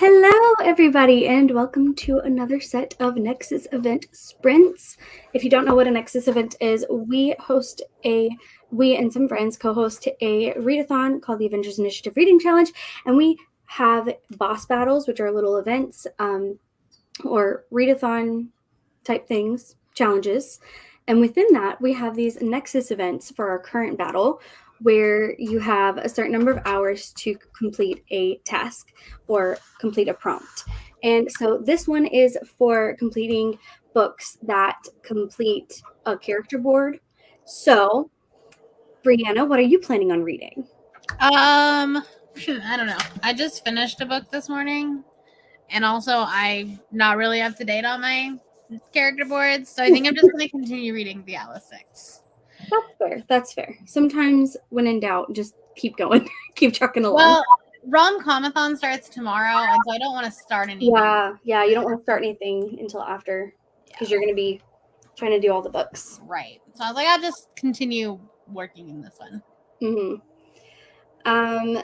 Hello, everybody, and welcome to another set of Nexus event sprints. If you don't know what a Nexus event is, we and some friends co-host a readathon called the Avengers Initiative Reading Challenge, and we have boss battles, which are little events or readathon type things, challenges. And within that, we have these Nexus events for our current battle, where you have a certain number of hours to complete a task or complete a prompt. And so this one is for completing books that complete a character board. So, Brianna, what are you planning on reading? I don't know. I just finished a book this morning, and also I'm not really up to date on my character boards, so I think I'm just going to continue reading the Alice 6. That's fair. Sometimes when in doubt, just keep going. Keep trucking along. Well, Rom-Comathon starts tomorrow, and so I don't want to start anything. Yeah, you don't want to start anything until after, because you're going to be trying to do all the books. Right. So I was like, I'll just continue working in this one. Mm-hmm.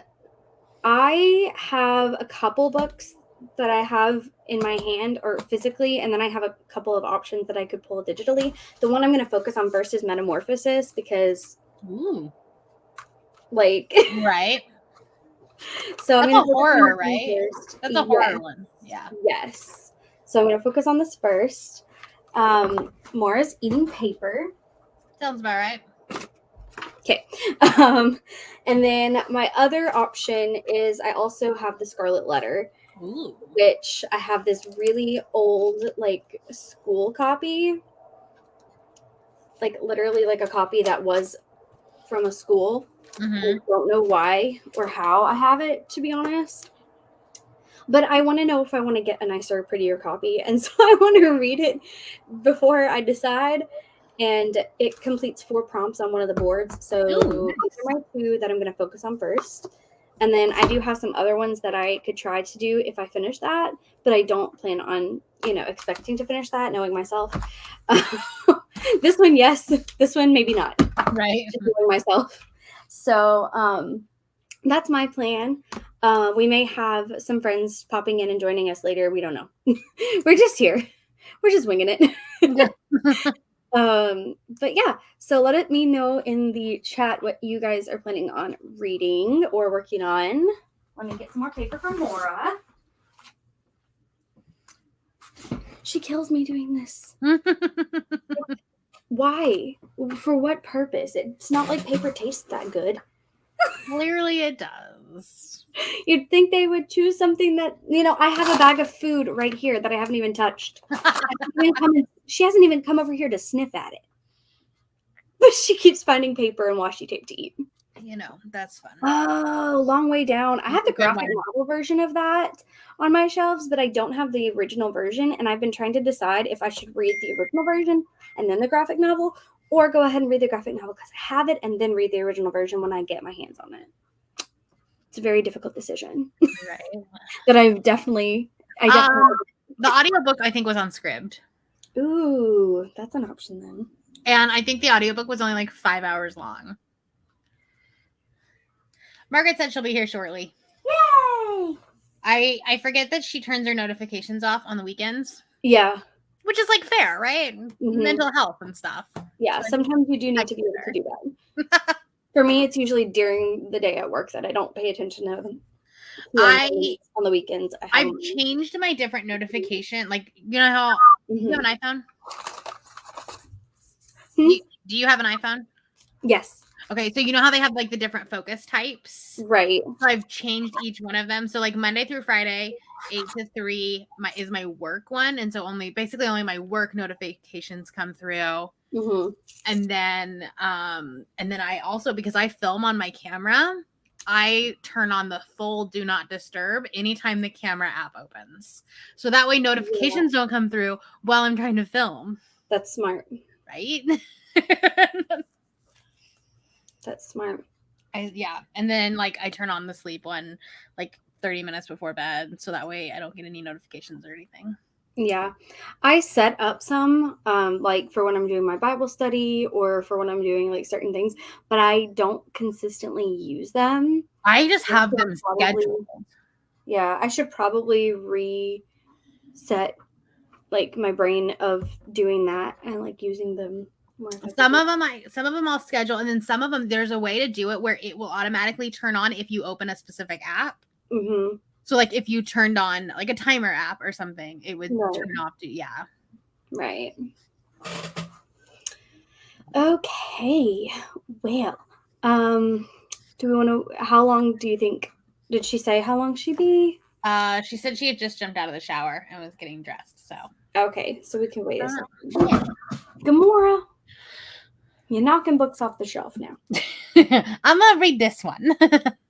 I have a couple books that I have in my hand or physically, and then I have a couple of options that I could pull digitally. The one I'm going to focus on first is Metamorphosis, because right. So that's I'm a horror, right? First. That's a horror one. Yeah. Yes. So I'm going to focus on this first. Mora's eating paper. Sounds about right. Okay. And then my other option is I also have the Scarlet Letter. Ooh. Which I have this really old, school copy. Literally a copy that was from a school. Mm-hmm. I don't know why or how I have it, to be honest. But I want to know if I want to get a nicer, prettier copy. And so I want to read it before I decide. And it completes 4 prompts on one of the boards. So these are my 2 that I'm going to focus on first. And then I do have some other ones that I could try to do if I finish that. But I don't plan on, expecting to finish that, knowing myself. This one, yes. This one, maybe not. Right. Just knowing myself. So that's my plan. We may have some friends popping in and joining us later. We don't know. We're just here. We're just winging it. But yeah, so let me know in the chat what you guys are planning on reading or working on. Let me get some more paper from Mora. She kills me doing this. Why? For what purpose? It's not like paper tastes that good. Clearly it does. You'd think they would choose something that, I have a bag of food right here that I haven't even touched. She hasn't even come over here to sniff at it. But she keeps finding paper and washi tape to eat. That's fun. Oh, Long Way Down. I have the graphic novel version of that on my shelves, but I don't have the original version. And I've been trying to decide if I should read the original version and then the graphic novel, or go ahead and read the graphic novel because I have it and then read the original version when I get my hands on it. It's a very difficult decision. Right. That I definitely. The audiobook, I think, was on Scribd. Ooh, that's an option then. And I think the audiobook was only 5 hours long. Margaret said she'll be here shortly. Yay! I forget that she turns her notifications off on the weekends. Yeah. Which is fair, right? Mm-hmm. Mental health and stuff. Yeah, so sometimes you do need to be able to do that. For me, it's usually during the day at work that I don't pay attention to them. On the weekends. I've changed my different notification. You know how you have an iPhone? Do you have an iPhone? Yes. Okay, so you know how they have the different focus types? Right. So I've changed each one of them. So Monday through Friday, 8 to 3 is my work one. And so only my work notifications come through. Mm-hmm. And then I also, because I film on my camera, I turn on the full do not disturb anytime the camera app opens. So that way notifications don't come through while I'm trying to film. That's smart. Right? That's smart. And then I turn on the sleep one 30 minutes before bed, so that way I don't get any notifications or anything. Yeah. I set up some for when I'm doing my Bible study or for when I'm doing certain things, but I don't consistently use them. I just have them scheduled. Yeah, I should probably reset like my brain of doing that and like using them more effectively. Some of them I'll schedule, and then some of them there's a way to do it where it will automatically turn on if you open a specific app. Mm-hmm. So like if you turned on like a timer app or something, it would turn off to Right. Okay. Well, do we want to? How long do you think? Did she say how long she'd be? She said she had just jumped out of the shower and was getting dressed. So okay, so we can wait a second. Gamora, you're knocking books off the shelf now. I'm gonna read this one,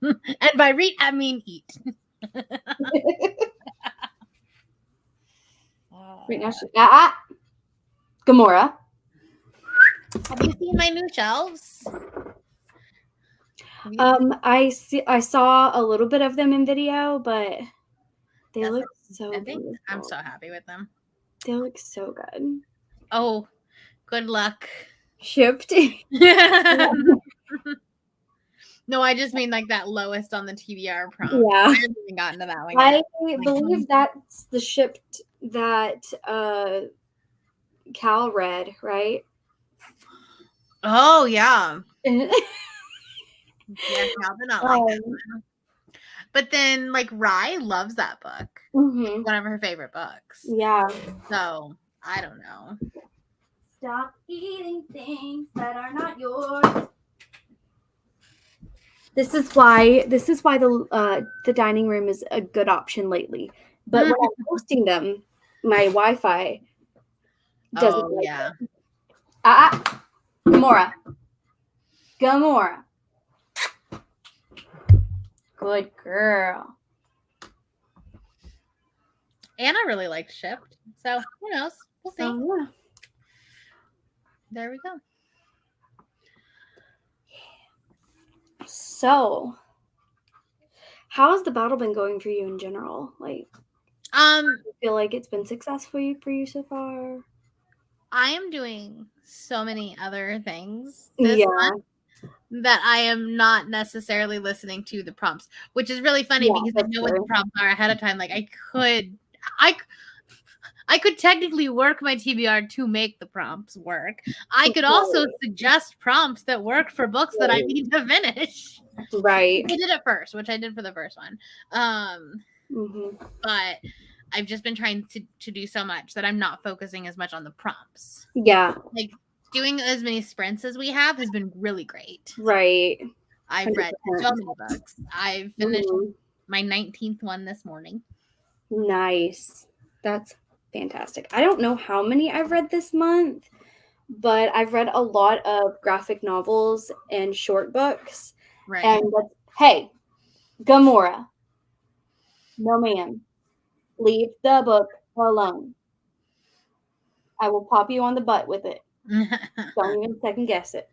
and by read I mean eat. Right now, Gamora. Have you seen my new shelves? I saw a little bit of them in video, but they look so beautiful. I'm so happy with them. They look so good. Oh, good luck. Shipped. No, I just mean like that lowest on the TBR prompt. Yeah. I haven't even gotten to that one I yet. believe that's the shipped that Cal read, right? Oh, yeah. Yeah, Cal did not like that one. But then, like, Rye loves that book. Mm-hmm. One of her favorite books. Yeah. So, I don't know. Stop eating things that are not yours. This is why the dining room is a good option lately. But when I'm hosting them, my Wi-Fi doesn't like it. Gamora. Good girl. Anna really liked Shipped. So, who knows? We'll see. Yeah. There we go. So, how has the battle been going for you in general? Like, you feel like it's been successful for you so far? I am doing so many other things this month that I am not necessarily listening to the prompts, which is really funny because I know what the prompts are ahead of time. Like I could technically work my TBR to make the prompts work. I could also suggest prompts that work for books that I need to finish. Right. I did it first, which I did for the first one. But I've just been trying to do so much that I'm not focusing as much on the prompts. Yeah. Like doing as many sprints as we have has been really great. Right. I've 100%. Read so many books. I've finished my 19th one this morning. Nice. That's fantastic. I don't know how many I've read this month, but I've read a lot of graphic novels and short books. Right. And hey, Gamora. No, ma'am. Leave the book alone. I will pop you on the butt with it. Don't even second guess it.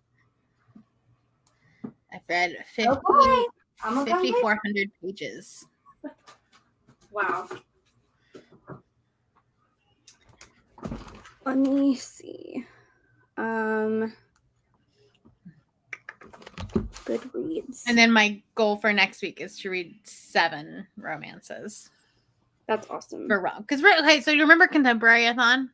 I've read 5,400 pages. Wow. Let me see. Goodreads. And then my goal for next week is to read 7 romances. That's awesome. For Rob. Because so you remember Contemporary-a-thon?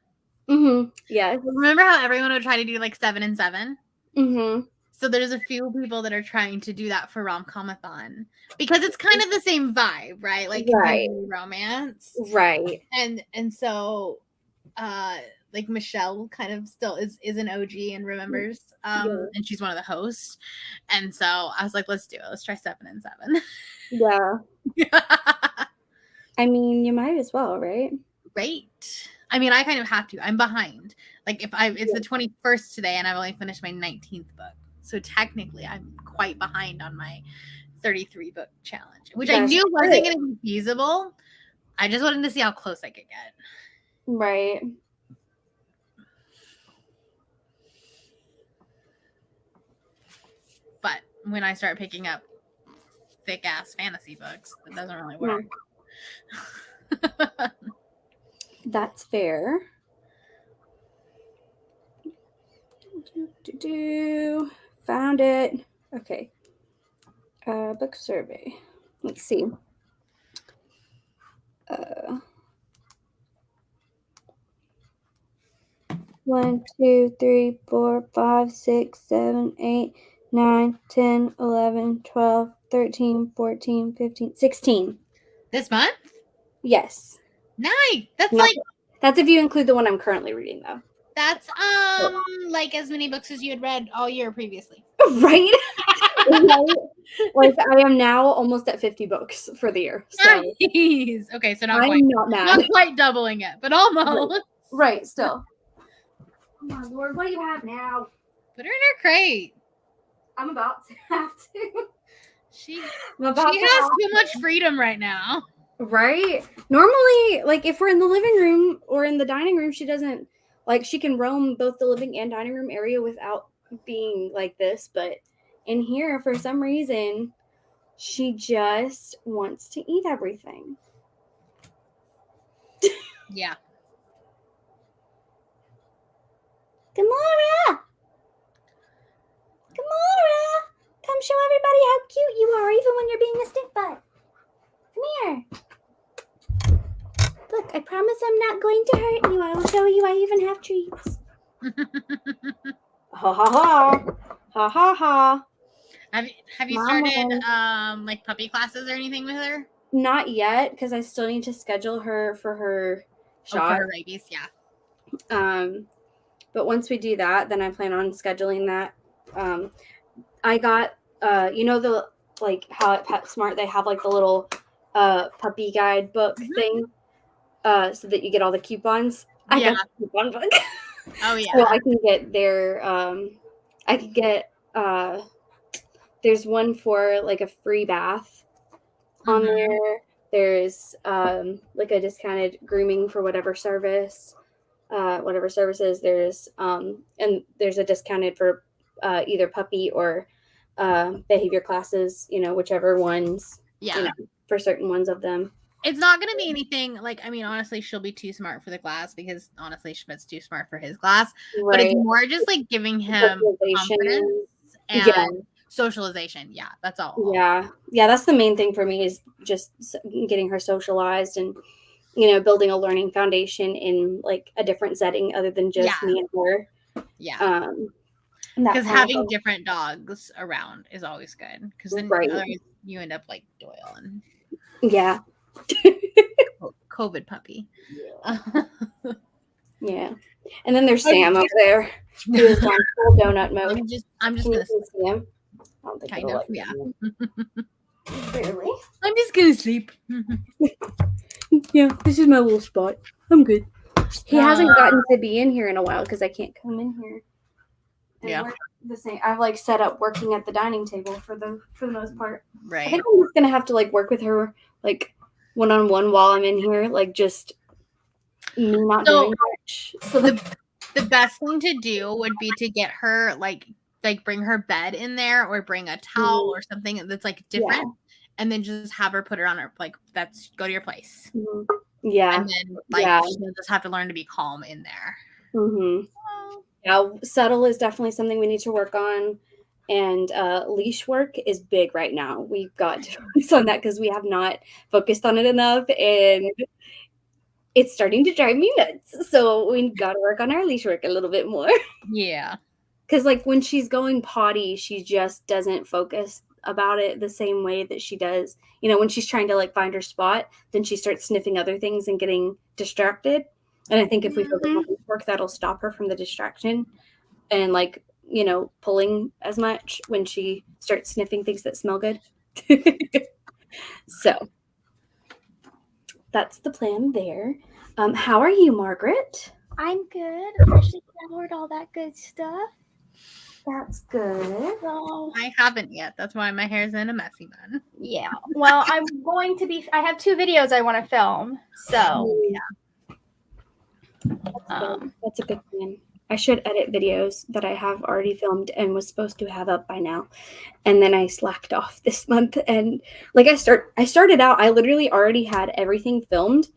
Mm-hmm. Yeah. Remember how everyone would try to do like 7 and 7? Mm-hmm. So there's a few people that are trying to do that for Rom-Com-a-thon because it's kind of the same vibe, right? Like romance. Right. And so like Michelle kind of still is an OG and remembers. And she's one of the hosts. And so I was like, let's do it. Let's try 7 and 7. Yeah. I mean, you might as well, right? Right. I mean, I kind of have to. I'm behind. Like it's the 21st today and I've only finished my 19th book. So technically I'm quite behind on my 33 book challenge, which I knew wasn't going to be feasible. I just wanted to see how close I could get. Right. But when I start picking up thick ass fantasy books, it doesn't really work. That's fair. Found it. Okay. Book survey. Let's see. 1, 2, 3, 4, 5, 6, 7, 8, 9, 10, 11, 12, 13, 14, 15, 16. This month? Yes. Nice. That's Not- like That's if you include the one I'm currently reading, though. that's like as many books as you had read all year previously. Right? Like I am now almost at 50 books for the year. So Nice. Okay, so not I'm not mad. not quite doubling it, but almost. Right, still. Oh my lord, what do you have now? Put her in her crate. I'm about to have to. She I'm has too much freedom right now. Right? Normally, like if we're in the living room or in the dining room, she doesn't like she can roam both the living and dining room area without being like this, but in here for some reason she just wants to eat everything. Yeah. Gamora! Gamora! Come show everybody how cute you are, even when you're being a stink butt. Come here. Look, I promise I'm not going to hurt you. I will show you I even have treats. Ha ha ha. Ha ha ha. Have you Mama. started like puppy classes or anything with her? Not yet, because I still need to schedule her for her shot. For her rabies, yeah. But once we do that, then I plan on scheduling that. I got you know the like how at PetSmart they have like the little puppy guide book thing, so that you get all the coupons. I got the coupon book. Oh yeah. So I can get their I can get there's one for like a free bath on there. There's like a discounted grooming for whatever services. There's and there's a discounted for either puppy or behavior classes, you know, whichever ones, you know, for certain ones of them. It's not going to be anything like, I mean, honestly, she'll be too smart for the class because honestly, Schmidt's too smart for his class. Right. But it's more just like giving him confidence and socialization. Yeah, that's all. Yeah, that's the main thing for me is just getting her socialized and, you know, building a learning foundation in like a different setting other than just me and her. Yeah. Because having different dogs around is always good. Because then otherwise you end up like Doyle and COVID puppy. Yeah. And then there's Sam over there who is on full donut mode. I'm just gonna see him. I don't think kind of, yeah. Barely. I'm just gonna sleep. Yeah, this is my little spot. I'm good. He hasn't gotten to be in here in a while because I can't come in here. And work the same. I've like set up working at the dining table for the most part. Right. I think I'm just gonna have to like work with her like one-on-one while I'm in here, like just me not doing much. So the best thing to do would be to get her like bring her bed in there or bring a towel or something that's like different, and then just have her put her on her like go to your place. Yeah. And then like she'll just have to learn to be calm in there. Yeah, settle is definitely something we need to work on. And leash work is big right now. We've got to focus on that because we have not focused on it enough. And it's starting to drive me nuts. So we got to work on our leash work a little bit more. Yeah. Because like when she's going potty, she just doesn't focus about it the same way that she does. You know, when she's trying to like find her spot, then she starts sniffing other things and getting distracted. And I think if we focus on leash work, that'll stop her from the distraction and like, you know, pulling as much when she starts sniffing things that smell good. So that's the plan there. How are you, Margaret? I'm good. Freshly showered, all that good stuff. That's good. So, I haven't yet. That's why my hair's in a messy bun. Yeah. Well, I'm going to be. I have 2 videos I want to film. So yeah. That's a good plan. I should edit videos that I have already filmed and was supposed to have up by now. And then I slacked off this month. And like I started out, I literally already had everything filmed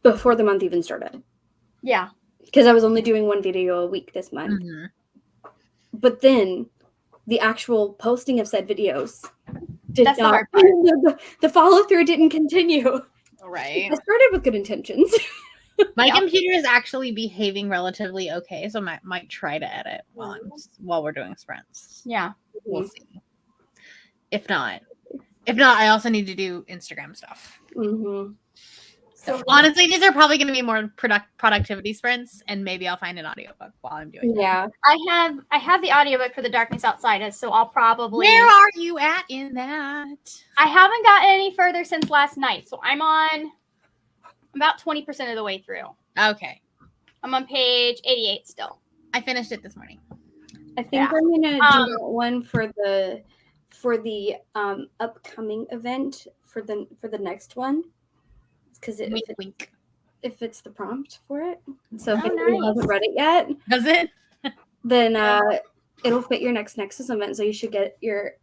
before the month even started. Yeah. Because I was only doing 1 video a week this month. But then the actual posting of said videos did That's not. The follow through didn't continue. Right. I started with good intentions. My Yep. computer is actually behaving relatively okay, so I might try to edit while we're doing sprints. Yeah. We'll see. If not, I also need to do Instagram stuff. Mm-hmm. So honestly, these are probably going to be more productivity sprints, and maybe I'll find an audiobook while I'm doing it. Yeah. I have the audiobook for The Darkness Outside Us, so I'll probably. Where are you at in that? I haven't gotten any further since last night, so I'm on about 20% of the way through. Okay. I'm on page 88 still. I finished it this morning. I think I'm gonna do one for the upcoming event for the next one, because if it's the prompt for it. So if anybody hasn't read it yet, does it? Then it'll fit your next Nexus event. So you should get your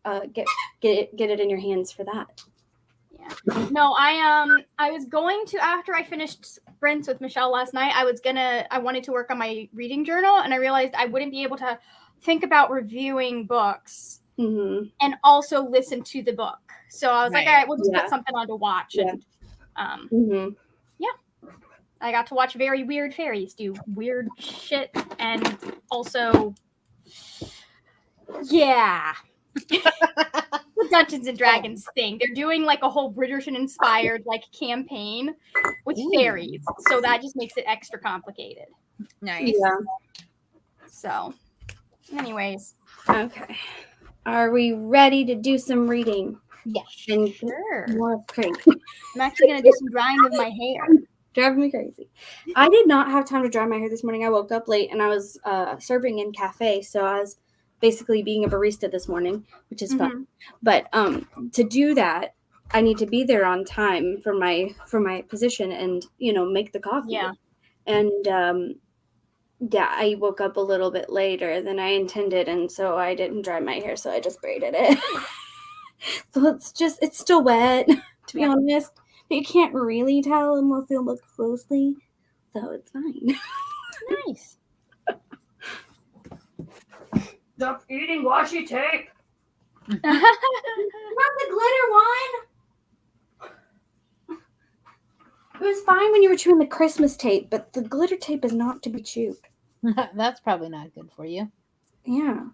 get it in your hands for that. Yeah. No, I was going to, after I finished sprints with Michelle last night, I wanted to work on my reading journal, and I realized I wouldn't be able to think about reviewing books and also listen to the book. So I was like, all right, we'll just put something on to watch. Yeah. And I got to watch very weird fairies do weird shit, and also the Dungeons and Dragons thing. They're doing like a whole British inspired like campaign with fairies. So that just makes it extra complicated. Nice. Yeah. So anyways. Okay. Are we ready to do some reading? Yes. Sure. More crazy. I'm actually gonna do some drying of my hair. Driving me crazy. I did not have time to dry my hair this morning. I woke up late and I was serving in cafe, so I was basically being a barista this morning, which is fun. But to do that, I need to be there on time for my position and make the coffee. Yeah. And I woke up a little bit later than I intended, and so I didn't dry my hair, so I just braided it. So it's still wet, to be honest. You can't really tell unless you look closely, so it's fine. Nice. Stop eating washi tape. Not the glitter one. It was fine when you were chewing the Christmas tape, but the glitter tape is not to be chewed. That's probably not good for you. Yeah.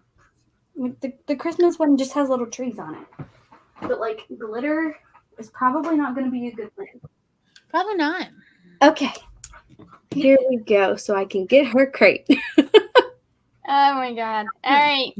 The Christmas one just has little trees on it. But like glitter is probably not going to be a good thing. Probably not. Okay. Here we go, so I can get her crate. Oh my god. All right.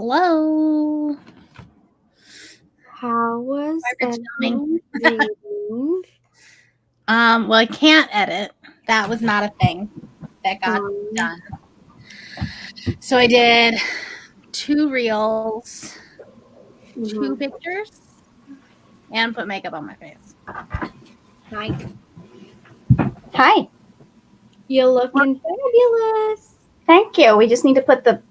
Hello. How was Margaret's everyone reading? Well, I can't edit. That was not a thing that got done. So I did 2 reels, 2 pictures, and put makeup on my face. Hi. Hi. You're looking fabulous. Thank you. We just need to put the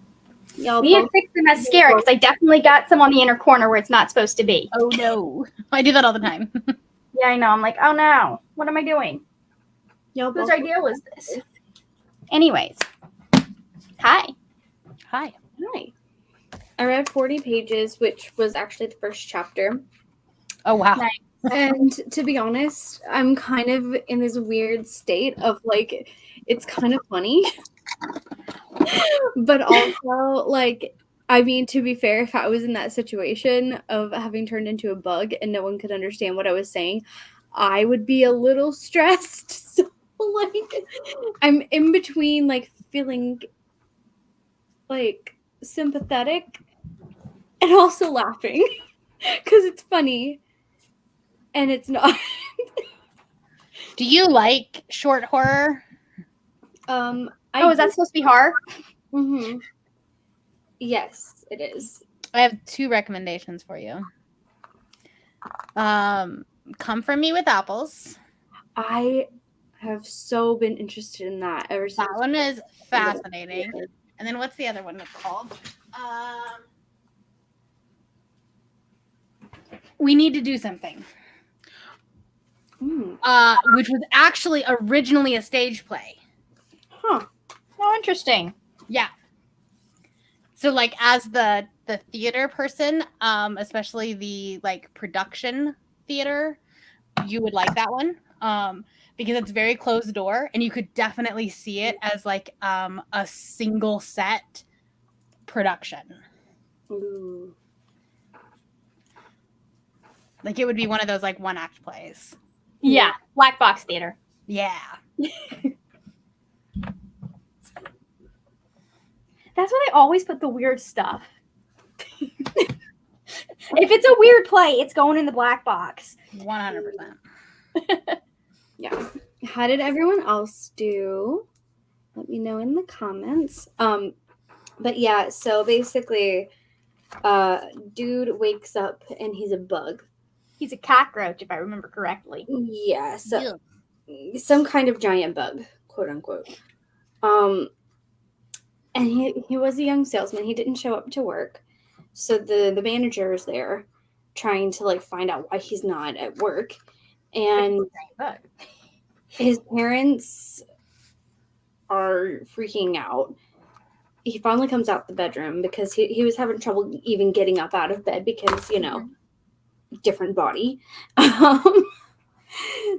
Y'all we need to both fix the mascara because I definitely got some on the inner corner where it's not supposed to be. Oh no. I do that all the time. Yeah, I know. I'm like, oh no, what am I doing? y'all Whose both idea was this? Anyways. Hi. Hi. Hi. I read 40 pages, which was actually the first chapter. Oh wow. Nice. And to be honest, I'm kind of in this weird state of like, it's kind of funny. But also, like, I mean, to be fair, if I was in that situation of having turned into a bug and no one could understand what I was saying, I would be a little stressed. So, like, I'm in between, like, feeling, like, sympathetic and also laughing because it's funny and it's not. Do you like short horror? Is that supposed to be horror? Mm-hmm. Yes, it is. I have 2 recommendations for you. Come From Me with Apples. I have so been interested in that ever since. That one is fascinating. And then what's the other one called? We Need to Do Something. Which was actually originally a stage play. Huh. Oh, interesting. Yeah. So like as the theater person, especially the like production theater, you would like that one. Because it's very closed door and you could definitely see it as like a single set production. Ooh. Mm-hmm. Like it would be one of those like 1-act plays. Yeah. Black box theater. Yeah. That's why they always put the weird stuff. If it's a weird play, it's going in the black box. 100%. Yeah. How did everyone else do? Let me know in the comments. But yeah, so basically, dude wakes up and he's a bug. He's a cockroach, if I remember correctly. Yeah, so some kind of giant bug, quote unquote. And he was a young salesman. He didn't show up to work. So the manager is there trying to like find out why he's not at work. And his parents are freaking out. He finally comes out the bedroom because he was having trouble even getting up out of bed because, you know, different body.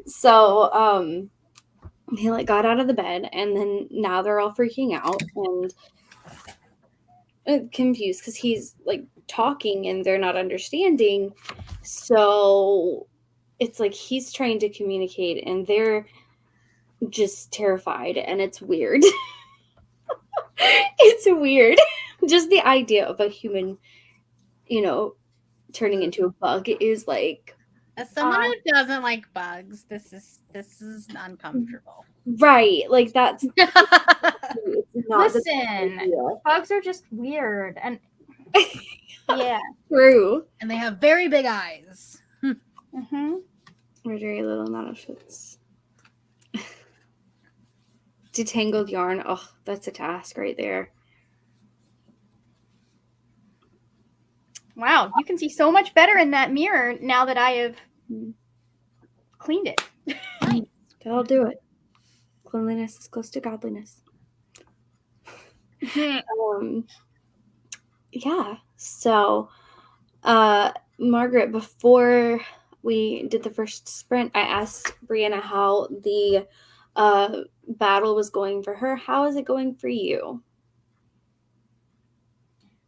So he like got out of the bed and then now they're all freaking out and confused because he's like talking and they're not understanding. So it's like he's trying to communicate and they're just terrified and it's weird. It's weird. Just the idea of a human, you know, turning into a bug is like, as someone who doesn't like bugs, this is uncomfortable. Right. Like that's not Listen, bugs are just weird and yeah. True. And they have very big eyes. Mm-hmm. Or very little amount of shits. Detangled yarn. Oh, that's a task right there. Wow, you can see so much better in that mirror now that I have cleaned it. That'll do it. Cleanliness is close to godliness. Yeah. So, Margaret, before we did the first sprint, I asked Brianna how the battle was going for her. How is it going for you?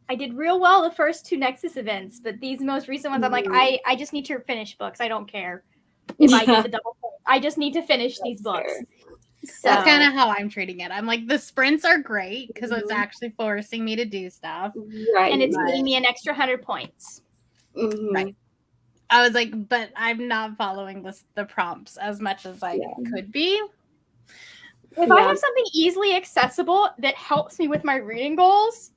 I did real well the first 2 Nexus events, but these most recent ones, I'm like, I just need to finish books. I don't care if I get the double point. I just need to finish these books. Fair. So That's kind of how I'm treating it. I'm like, the sprints are great because it's Mhm. actually forcing me to do stuff. Right. and it's giving me an extra 100 points. Mhm. Right. I was like, but I'm not following the prompts as much as I could be. If I have something easily accessible that helps me with my reading goals,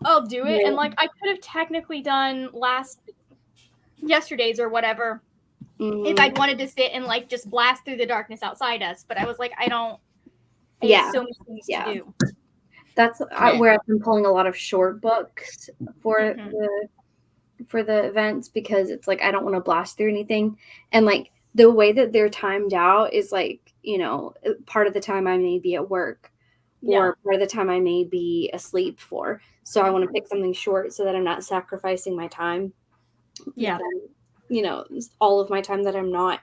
I'll do it. And like I could have technically done yesterday's or whatever if I'd wanted to sit and like just blast through the darkness outside us. But I was like, I have so many things to do. That's where I've been pulling a lot of short books for the events, because it's like I don't want to blast through anything, and like the way that they're timed out is like, you know, part of the time I may be at work or part of the time I may be asleep for. So I want to pick something short so that I'm not sacrificing my time. Yeah. You know, all of my time that I'm not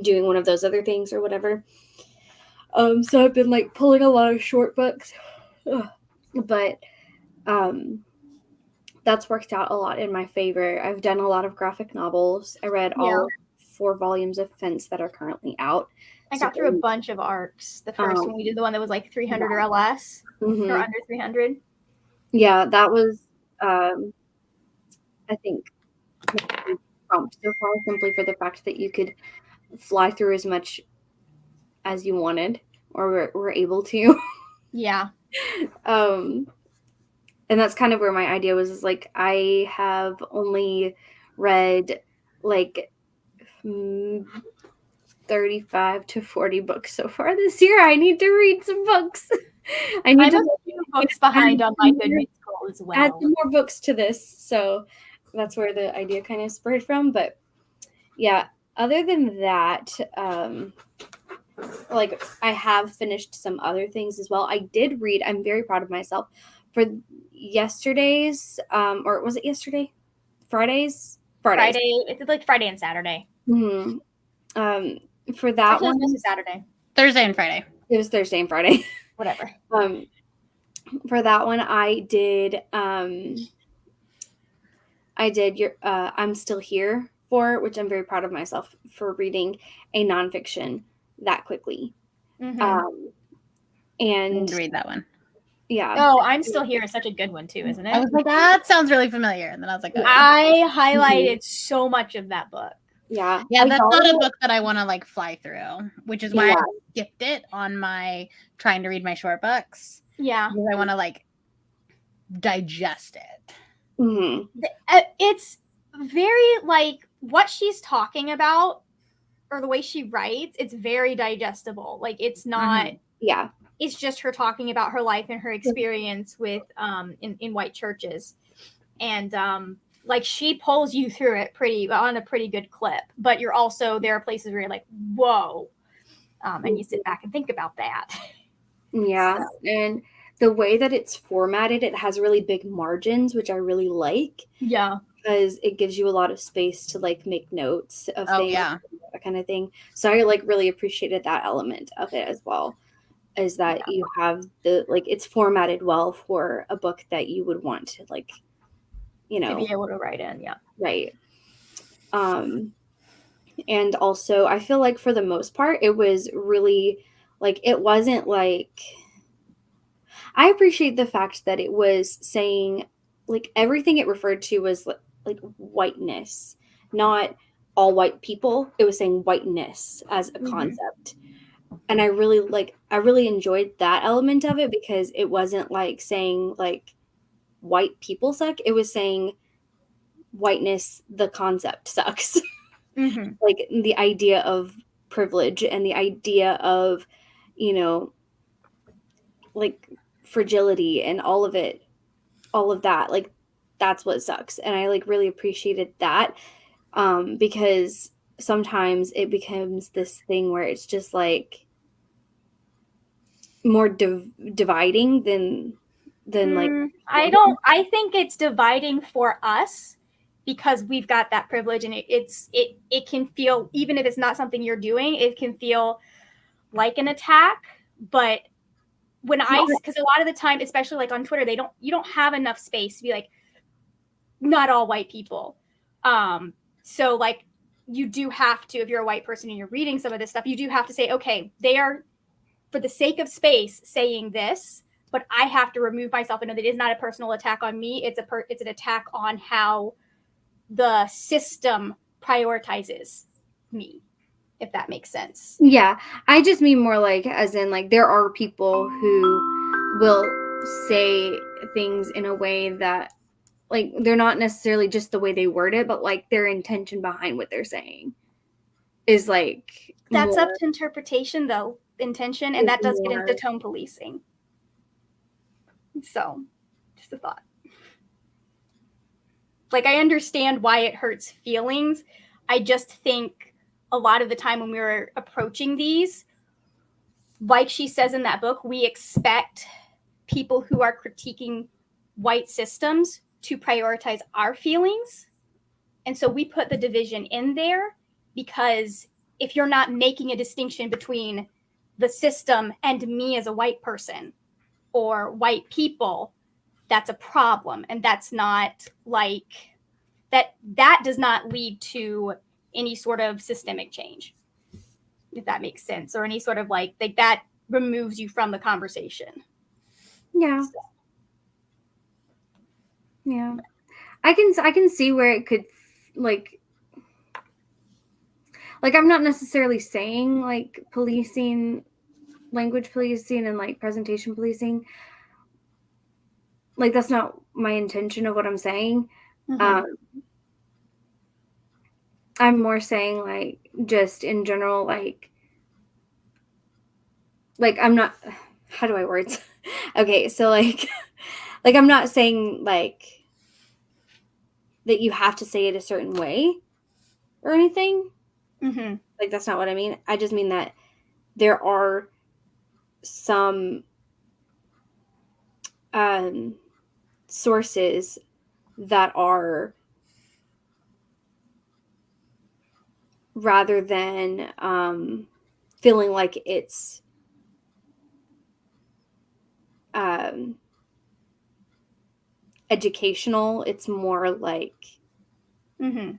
doing one of those other things or whatever. So I've been like pulling a lot of short books. But that's worked out a lot in my favor. I've done a lot of graphic novels. I read all 4 volumes of Fence that are currently out. I got through a bunch of arcs. The first one we did, the one that was like 300 or less, or under 300. Yeah, that was, I think, prompt so far, simply for the fact that you could fly through as much as you wanted or were able to. Yeah. And that's kind of where my idea was, is like I have only read like 35 to 40 books so far this year. I need to read some books. I'm a few books behind on my Goodreads goal as well. Add some more books to this, so that's where the idea kind of spurred from. But yeah, other than that, like I have finished some other things as well. I did read. I'm very proud of myself for yesterday's, or was it yesterday? Friday. It's like Friday and Saturday. Mm-hmm. For that one, one, Saturday, Thursday and Friday. It was Thursday and Friday. Whatever. For that one, I did. I'm Still Here for, which I'm very proud of myself for reading a nonfiction that quickly. And read that one. Yeah. Oh, I'm Still Here is such a good one too, isn't it? I was like, that sounds really familiar, and then I was like, I highlighted so much of that book. Yeah. Yeah, that's not a book that I want to like fly through, which is why I skipped it on my trying to read my short books. Yeah. Because I want to like digest it. Mm-hmm. It's very like what she's talking about, or the way she writes, it's very digestible. Like it's not it's just her talking about her life and her experience with in white churches. And like she pulls you through it on a pretty good clip, but there are places where you're like, whoa. And you sit back and think about that. Yeah. So. And the way that it's formatted, it has really big margins, which I really like. Yeah. Because it gives you a lot of space to like make notes of things, that kind of thing. So I like really appreciated that element of it as well. Is that you have it's formatted well for a book that you would want to to be able to write in. Yeah. Right. And also I feel like for the most part, it was really it wasn't I appreciate the fact that it was saying everything it referred to was whiteness, not all white people. It was saying whiteness as a concept. And I really enjoyed that element of it, because it wasn't saying white people suck. It was saying whiteness, the concept sucks. The idea of privilege and the idea of, fragility and all of that, that's what sucks. And I really appreciated that, because sometimes it becomes this thing where it's just more dividing than I think it's dividing for us because we've got that privilege, and it can feel, even if it's not something you're doing, it can feel like an attack. But because a lot of the time, especially on Twitter, you don't have enough space to be not all white people. So you do have to, if you're a white person and you're reading some of this stuff, you do have to say, okay, they are, for the sake of space, saying this, but I have to remove myself and know that it is not a personal attack on me. It's an attack on how the system prioritizes me, if that makes sense. Yeah, I just mean more like, as in, like, there are people who will say things in a way that, like, they're not necessarily just the way they word it, but like their intention behind what they're saying is like That's more, up to interpretation, though, intention, and that does get into more, tone policing. So, just a thought. Like, I understand why it hurts feelings. I just think a lot of the time when we were approaching these, like she says in that book, we expect people who are critiquing white systems to prioritize our feelings. And so we put the division in there because if you're not making a distinction between the system and me as a white person or white people, that's a problem. And that's not like that does not lead to any sort of systemic change, if that makes sense, or any sort of like that removes you from the conversation. yeah. So. Yeah. I can see where it could like I'm not necessarily saying like policing, language policing and like presentation policing. Like, that's not my intention of what I'm saying. Mm-hmm. I'm more saying like just in general, like I'm not, how do I words? Okay, so like I'm not saying like that you have to say it a certain way or anything. Mm-hmm. Like, that's not what I mean. I just mean that there are some sources that are, rather than feeling like it's educational, it's more like Mm-hmm.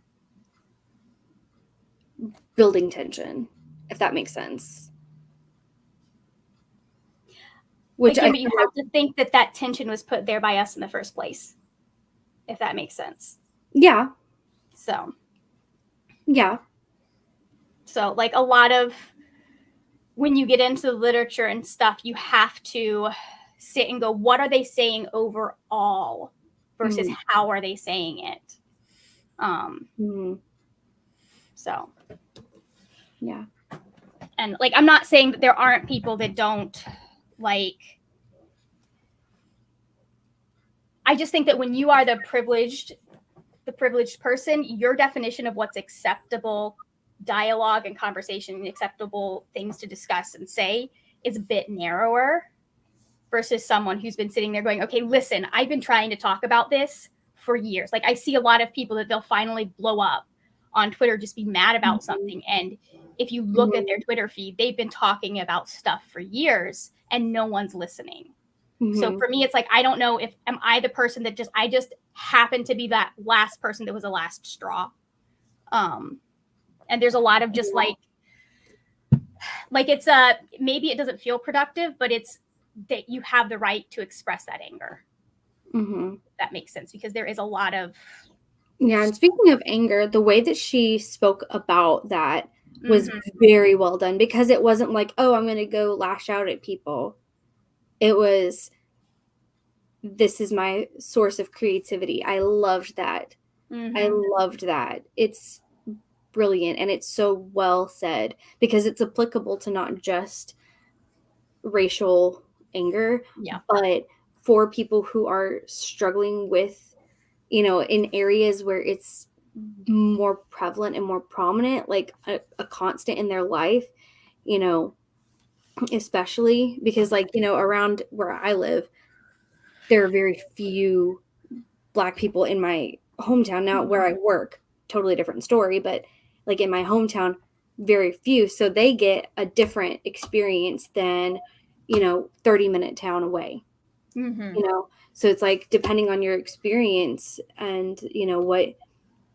building tension, if that makes sense. Which again, but you have to think that tension was put there by us in the first place, if that makes sense. Yeah. So. Yeah. So, like, a lot of when you get into the literature and stuff, you have to sit and go, what are they saying overall versus how are they saying it? So, yeah. And like, I'm not saying that there aren't people that don't like. I just think that when you are the privileged person, your definition of what's acceptable dialogue and conversation and acceptable things to discuss and say is a bit narrower versus someone who's been sitting there going, okay, listen, I've been trying to talk about this for years. Like, I see a lot of people that they'll finally blow up on Twitter, just be mad about something. And if you look at their Twitter feed, they've been talking about stuff for years and no one's listening. So for me, it's like, I don't know if am I the person that I just happen to be that last person that was the last straw. And there's a lot of just like it's maybe it doesn't feel productive, but it's that you have the right to express that anger. That makes sense, because there is a lot of. Yeah. And speaking of anger, the way that she spoke about that was very well done, because it wasn't like, oh, I'm going to go lash out at people. It was, this is my source of creativity. I loved that. I loved that. It's brilliant. And it's so well said, because it's applicable to not just racial anger, but for people who are struggling with, in areas where it's more prevalent and more prominent, like a constant in their life, especially because around where I live, there are very few Black people in my hometown. Now where I work, totally different story, but like in my hometown, very few. So they get a different experience than, 30-minute town away, So it's like, depending on your experience and, what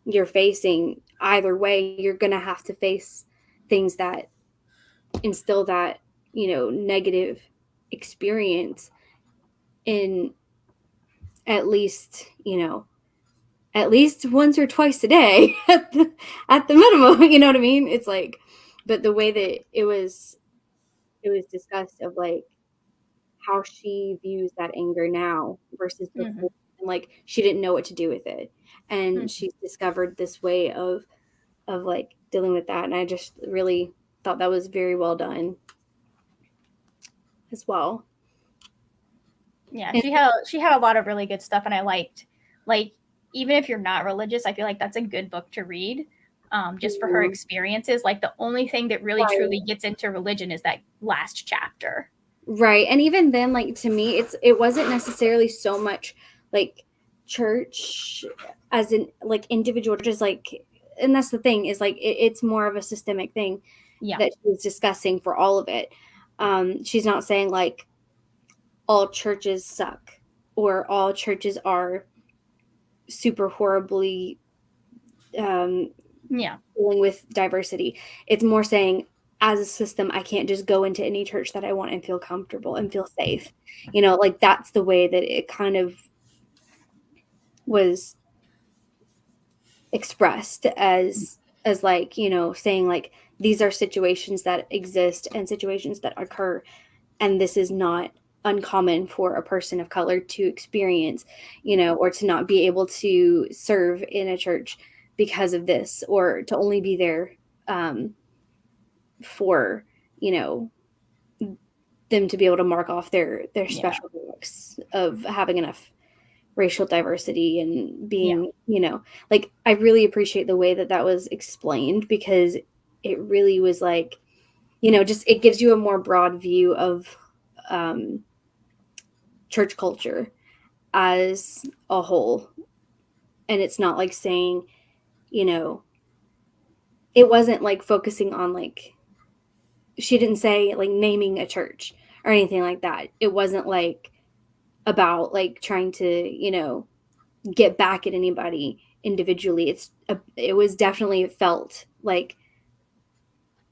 you're facing, either way, you're going to have to face things that instill that, negative experience in at least, at least once or twice a day at the minimum, you know what I mean? It's like, but the way that it was discussed of like how she views that anger now versus before, and like she didn't know what to do with it, and she's discovered this way of like dealing with that, and I just really thought that was very well done as well. Yeah, she had a lot of really good stuff, and I liked, like, even if you're not religious, I feel like that's a good book to read, just for her experiences. Like, the only thing that really truly gets into religion is that last chapter. Right. And even then, like, to me, it wasn't necessarily so much like church as in like individual, just like, and that's the thing is like, it's more of a systemic thing that she's discussing for all of it. She's not saying like all churches suck or all churches are super horribly dealing with diversity. It's more saying, as a system, I can't just go into any church that I want and feel comfortable and feel safe. Like that's the way that it kind of was expressed as like, saying like, these are situations that exist and situations that occur. And this is not uncommon for a person of color to experience, or to not be able to serve in a church because of this, or to only be there for, them to be able to mark off their special books of having enough racial diversity and being, like, I really appreciate the way that was explained, because it really was like, just, it gives you a more broad view of church culture as a whole. And it's not like saying, it wasn't like focusing on like, she didn't say like naming a church or anything like that. It wasn't like about like trying to, get back at anybody individually. It was definitely felt like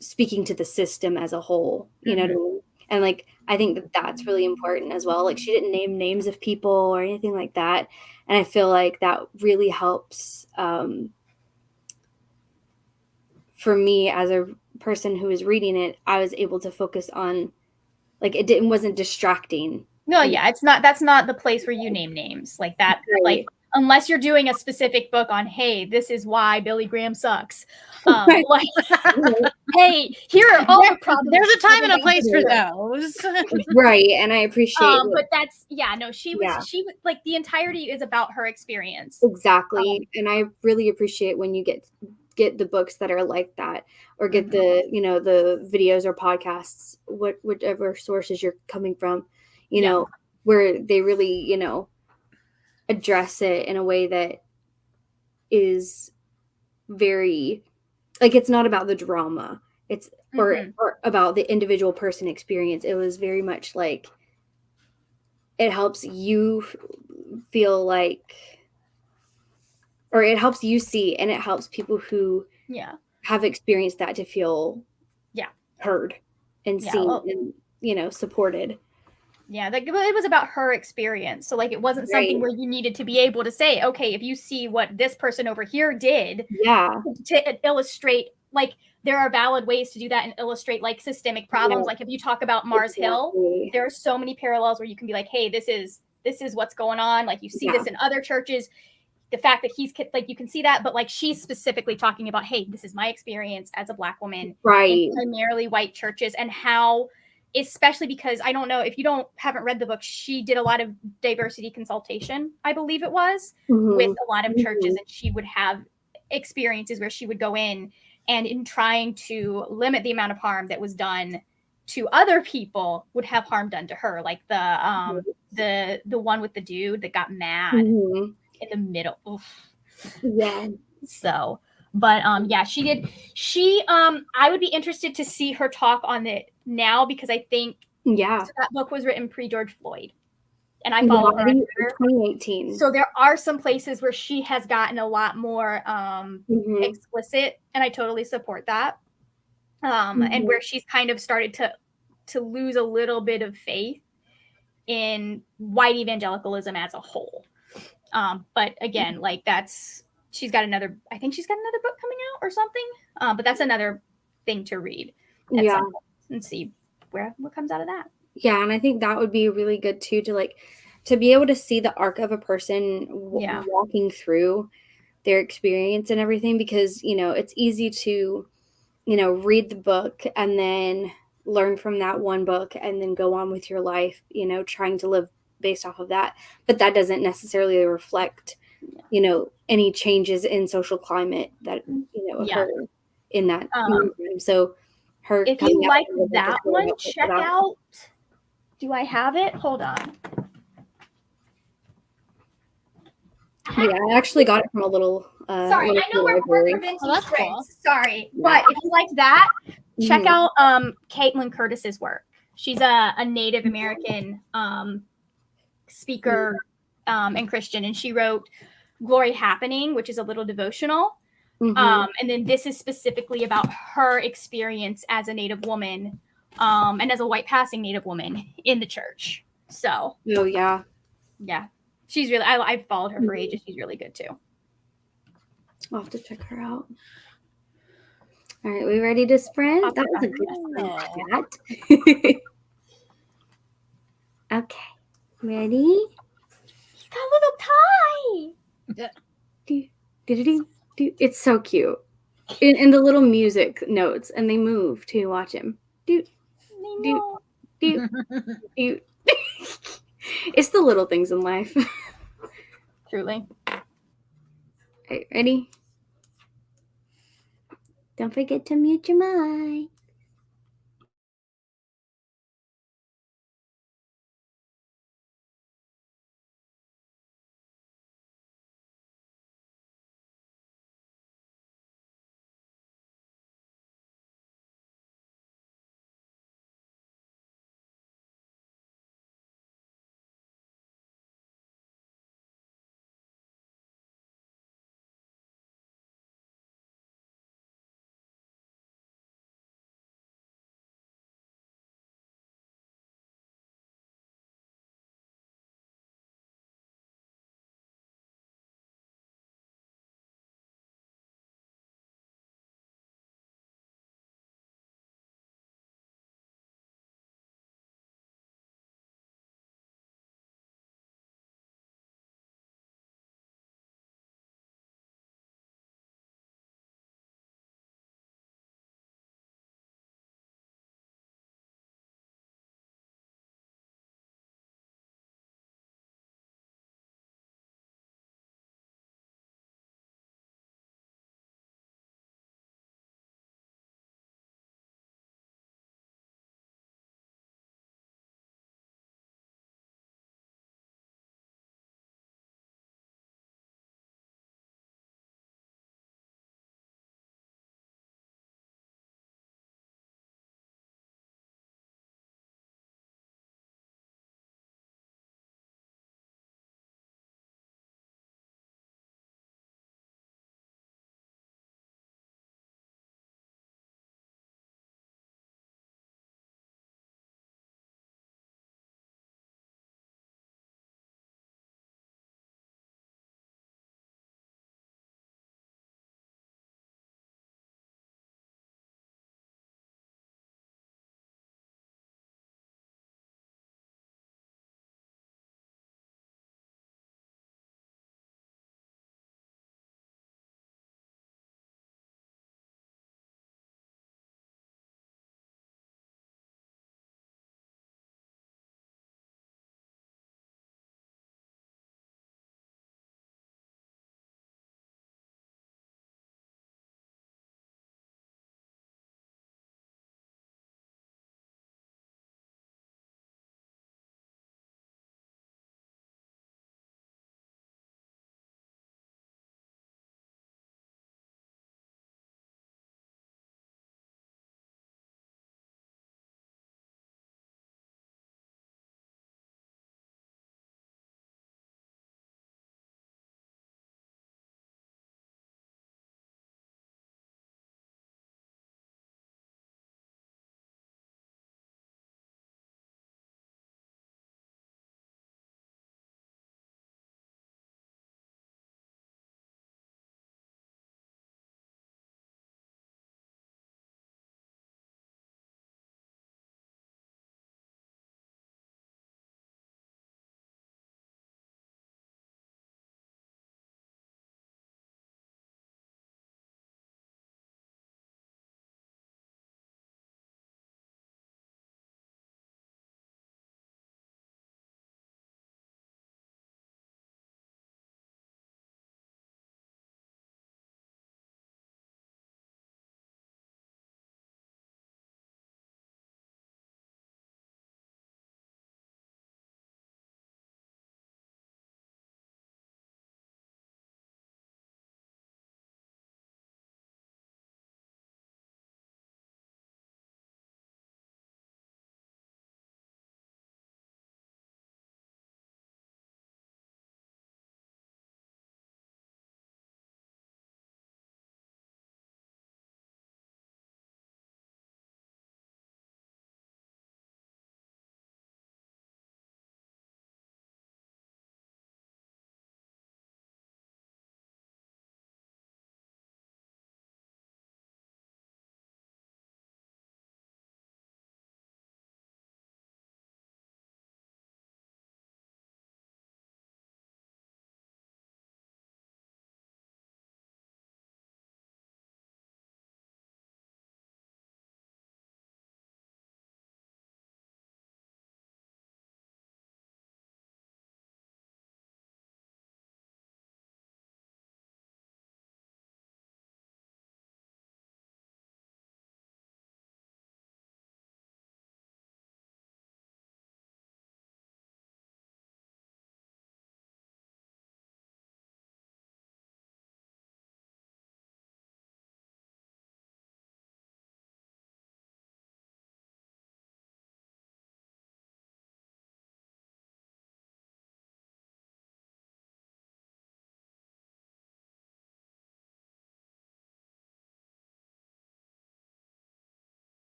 speaking to the system as a whole, you know what I mean? And like, I think that that's really important as well. Like, she didn't name names of people or anything like that. And I feel like that really helps for me as a person who was reading it. I was able to focus on, like, it wasn't distracting. No, yeah, that's not the place where you name names like that. Right. Like, unless you're doing a specific book on, hey, this is why Billy Graham sucks. Like, hey, here are all the problems. There's a time and a place for those. Right. And I appreciate but that's, she was like, the entirety is about her experience. Exactly. And I really appreciate when you get the books that are like that, or get the, the videos or podcasts, whatever sources you're coming from, where they really, address it in a way that is very, like, it's not about the drama. It's or about the individual person experience. It was very much like, it helps you feel like, or it helps you see, and it helps people who have experienced that to feel heard and seen and, supported. Yeah, like, it was about her experience. So like, it wasn't something where you needed to be able to say, okay, if you see what this person over here did to illustrate, like, there are valid ways to do that and illustrate like systemic problems. Like, if you talk about Mars Hill, there are so many parallels where you can be like, hey, this is what's going on. Like, you see this in other churches. The fact that he's like, you can see that, but like, she's specifically talking about, hey, this is my experience as a Black woman in primarily white churches, and how, especially because I don't know if you haven't read the book, she did a lot of diversity consultation, I believe it was, with a lot of churches, and she would have experiences where she would go in, and in trying to limit the amount of harm that was done to other people, would have harm done to her, like the one with the dude that got mad in the middle. Oof. Yeah. So, but she did. I would be interested to see her talk on it now, because I think that book was written pre George Floyd. and I follow her I on think Twitter. 2018. So there are some places where she has gotten a lot more explicit, and I totally support that. And where she's kind of started to lose a little bit of faith in white evangelicalism as a whole. But again, like she's got another book coming out or something. But that's another thing to read at some point and see what comes out of that. Yeah, and I think that would be really good too, to be able to see the arc of a person walking through their experience and everything, because it's easy to read the book and then learn from that one book and then go on with your life, trying to live based off of that, but that doesn't necessarily reflect any changes in social climate that occur in that movement. So her, if you like that one, check out, do I have it? Hold on. Yeah, I actually got it from a little sorry, I know we're preventing that's cool. Sorry, but if you like that, check out Caitlin Curtis's work. She's a Native American speaker and Christian, and she wrote Glory Happening, which is a little devotional. And then this is specifically about her experience as a Native woman and as a white passing Native woman in the church. So yeah, she's really, I've followed her for ages. She's really good too. I'll have to check her out. All right, we ready to sprint? That was a good sprint. Okay, ready? He's got a little tie. It's so cute. And the little music notes, and they move to watch him. It's the little things in life. Truly. Okay, ready? Don't forget to mute your mic.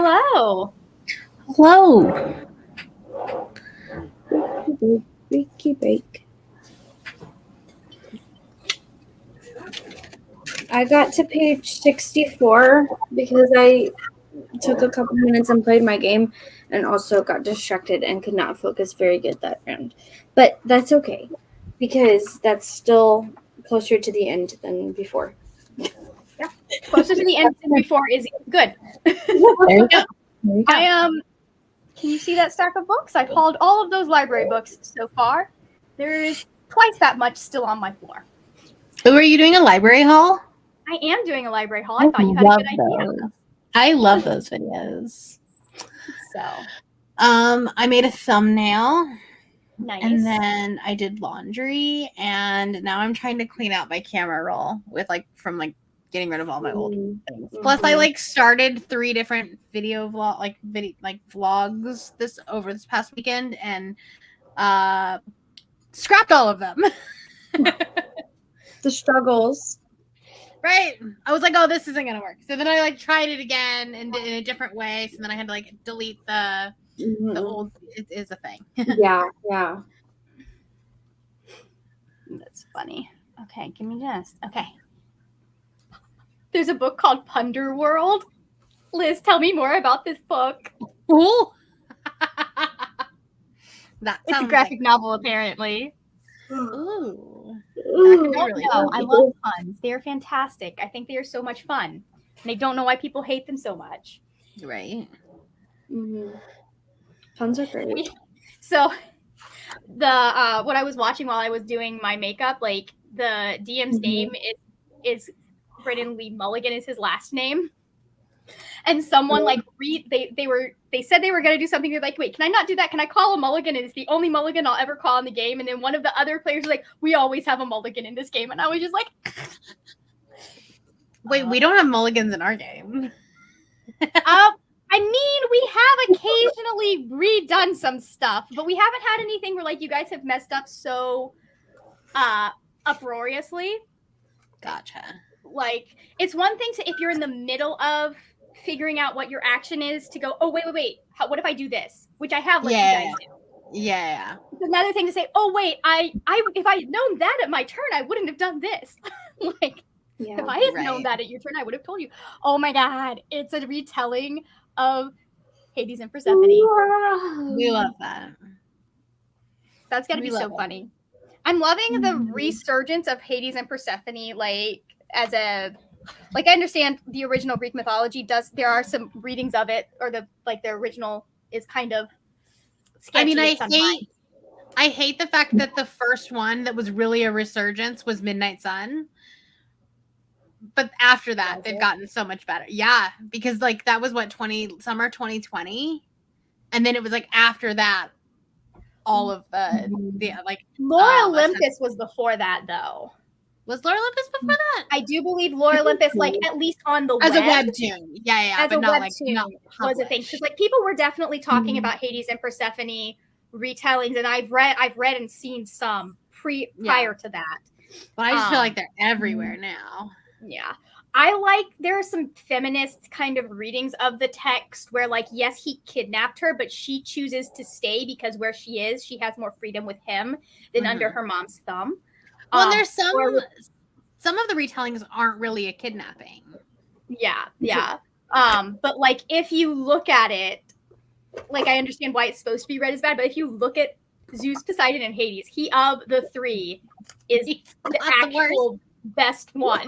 Hello. Hello. Breaky break. I got to page 64 because I took a couple minutes and played my game and also got distracted and could not focus very good that round. But that's okay because that's still closer to the end than before. Yeah. Closer to the end than before is good. There you go. Can you see that stack of books? I've hauled all of those library books so far. There is twice that much still on my floor. So are you doing a library haul? I am doing a library haul. I thought you had a good idea. I love those videos. So I made a thumbnail. nice. And then I did laundry, and now I'm trying to clean out my camera roll with from getting rid of all my old things. Plus, I started 3 different video vlogs this past weekend, and scrapped all of them. The struggles. Right. I was like, oh, this isn't gonna work. So then I tried it again and in a different way. So then I had to delete the old. It is a thing. Yeah. That's funny. Okay, give me just. Okay. There's a book called Punder World. Liz, tell me more about this book. Ooh. It's a graphic novel, apparently. Ooh. Really cool. I love puns. They're fantastic. I think they are so much fun. And I don't know why people hate them so much. Right. Mm-hmm. Puns are great. So the what I was watching while I was doing my makeup, the DM's name is Brennan Lee Mulligan is his last name. And someone they said they were going to do something. They're like, wait, can I not do that? Can I call a mulligan? And it's the only mulligan I'll ever call in the game. And then one of the other players was like, we always have a mulligan in this game. And I was just like, wait, we don't have mulligans in our game. I mean, we have occasionally redone some stuff, but we haven't had anything where you guys have messed up so uproariously. Gotcha. It's one thing if you're in the middle of figuring out what your action is to go, oh, wait. What if I do this? Which I have you guys do. Yeah. It's another thing to say, oh, wait, I if I had known that at my turn, I wouldn't have done this. If I had known that at your turn, I would have told you. Oh, my God. It's a retelling of Hades and Persephone. We love that. That's got to be so funny. I'm loving the resurgence of Hades and Persephone, as a... I understand the original Greek mythology there are some readings of it, or the original is kind of sketchy. I mean, I hate the fact that the first one that was really a resurgence was Midnight Sun. But after that, they've gotten so much better. Yeah, because that was summer 2020. And then it was after that, all of Lore Olympus was before that, though. Was Lore Olympus before that? I do believe Lore Olympus, at least on the as web. As a webtoon. Yeah. As but a not webtoon was a thing. Because people were definitely talking about Hades and Persephone retellings, and I've read and seen some prior to that. But I just feel like they're everywhere now. Yeah. There are some feminist kind of readings of the text where yes, he kidnapped her, but she chooses to stay because where she is, she has more freedom with him than under her mom's thumb. Well, there's some of the retellings aren't really a kidnapping. Yeah. But if you look at it, I understand why it's supposed to be read as bad, but if you look at Zeus, Poseidon, and Hades, he of the 3 is the actual best one.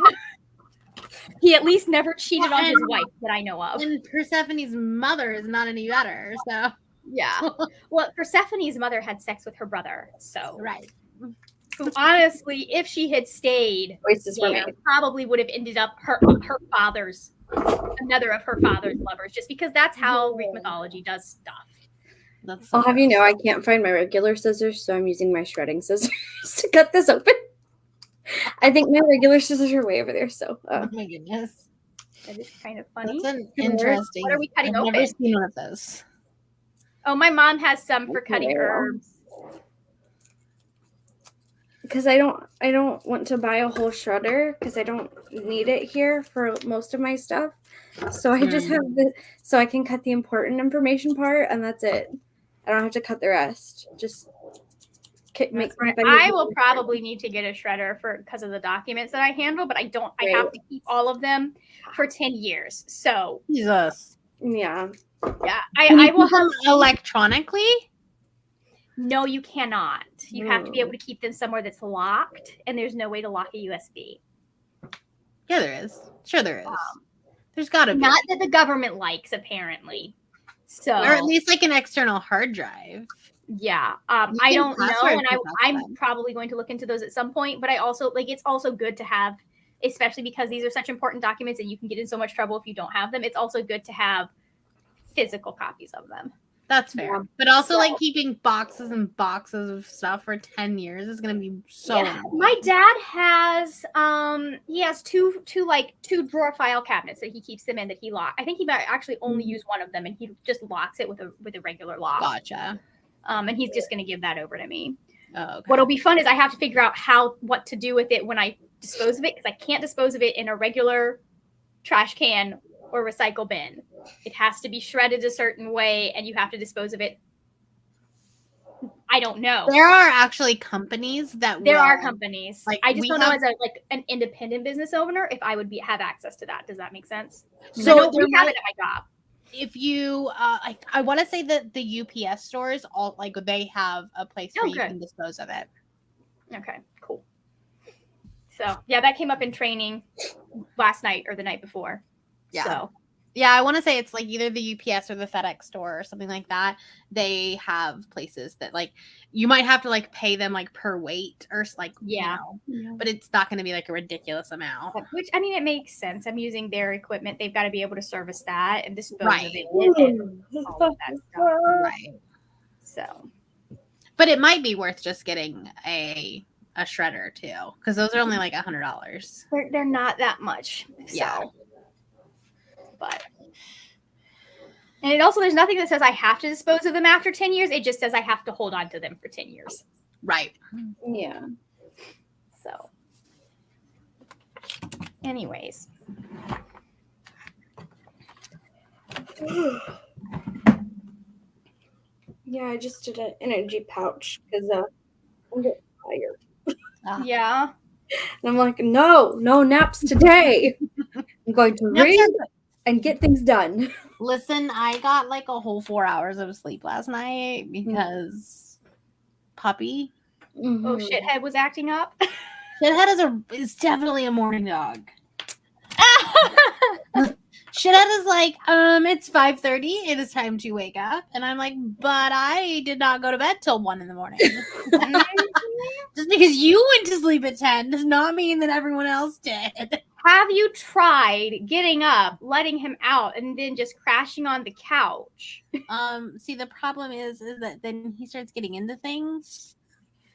He at least never cheated on his wife that I know of. And Persephone's mother is not any better, so yeah. Well, Persephone's mother had sex with her brother, so right. Who honestly, if she had stayed, probably would have ended up another of her father's lovers, just because that's how Greek mythology does stuff. I'll have you know, I can't find my regular scissors, so I'm using my shredding scissors to cut this open. I think my regular scissors are way over there, so. Oh my goodness. That is kind of funny. That's interesting. What are we cutting open? I've never seen one of those. Oh, my mom has some for cutting herbs. because I don't want to buy a whole shredder because I don't need it here for most of my stuff. So I just have so I can cut the important information part, and that's it. I don't have to cut the rest. Just make. Right. I will probably need to get a shredder because of the documents that I handle, but I don't. I have to keep all of them for 10 years. So Jesus. Yeah. Yeah. I will have electronically. No, you cannot. You have to be able to keep them somewhere that's locked, and there's no way to lock a USB. Yeah, there is. Sure, there is. There's got to be. Not that the government likes, apparently. So, or at least like an external hard drive. Yeah. I don't know, and I'm probably going to look into those at some point. But I also it's also good to have, especially because these are such important documents, and you can get in so much trouble if you don't have them. It's also good to have physical copies of them. That's fair. Yeah. But also like keeping boxes and boxes of stuff for 10 years is going to be so annoying. My dad has he has two drawer file cabinets that he keeps them in that he locks. I think he might actually only use one of them, and he just locks it with a regular lock. Gotcha. And he's just going to give that over to me. Oh, okay. What'll be fun is I have to figure out what to do with it when I dispose of it, because I can't dispose of it in a regular trash can or recycle bin. It has to be shredded a certain way, and you have to dispose of it. I don't know. There are actually companies that are companies. Like I just don't know as an independent business owner if I would have access to that. Does that make sense? So we have it at my job. If you I want to say that the UPS stores all they have a place where you can dispose of it. Okay, cool. So yeah, that came up in training last night or the night before. Yeah. So yeah, I want to say it's like either the UPS or the FedEx store or something like that. They have places that you might have to pay them per weight or but it's not going to be a ridiculous amount. Which I mean, it makes sense. I'm using their equipment. They've got to be able to service that and dispose of it and all of that stuff. Right. So, but it might be worth just getting a shredder too, because those are only $100. They're not that much. So. Yeah. But and it also there's nothing that says I have to dispose of them after 10 years. It just says I have to hold on to them for 10 years. Right. Yeah. So anyways. Yeah, I just did an energy pouch because I'm getting tired. Yeah. And I'm like, no naps today. I'm going to read and get things done. Listen, I got a whole 4 hours of sleep last night because puppy. Mm-hmm. Oh, Shithead was acting up. Shithead is definitely a morning dog. Shithead is it's 5:30. It is time to wake up, and I'm like, but I did not go to bed till 1 a.m. Just because you went to sleep at 10 does not mean that everyone else did. Have you tried getting up, letting him out, and then just crashing on the couch? See, the problem is that then he starts getting into things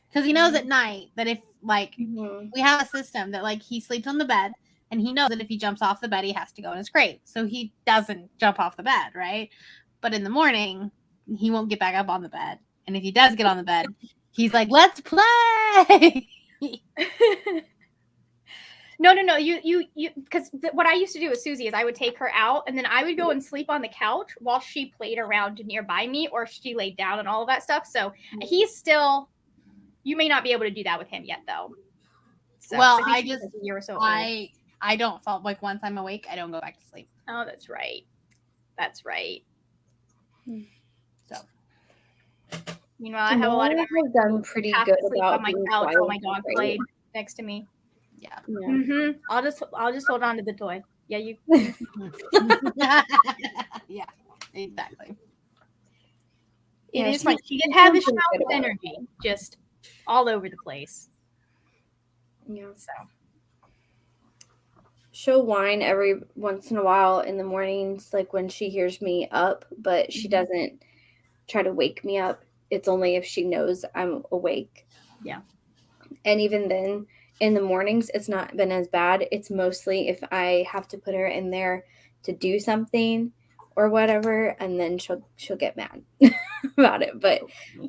because he knows at night that if we have a system that he sleeps on the bed, and he knows that if he jumps off the bed, he has to go in his crate, so he doesn't jump off the bed, right? But in the morning, he won't get back up on the bed, and if he does get on the bed, he's like, "Let's play." No. You because what I used to do with Susie is I would take her out and then I would go and sleep on the couch while she played around nearby me or she laid down and all of that stuff. So he's still. You may not be able to do that with him yet, though. So, well, I just a year or so. I don't feel once I'm awake, I don't go back to sleep. Oh, that's right. That's right. So. Meanwhile, I have a lot of memories. I've done pretty good about on my couch while my dog played next to me. Yeah. Mm-hmm. I'll just hold on to the toy. Yeah, you. Yeah, exactly. It is fun. She did have this child's energy, just all over the place. Yeah. So. She'll whine every once in a while in the mornings, when she hears me up, but she doesn't try to wake me up. It's only if she knows I'm awake. Yeah. And even then, in the mornings, it's not been as bad. It's mostly if I have to put her in there to do something or whatever, and then she'll get mad about it. But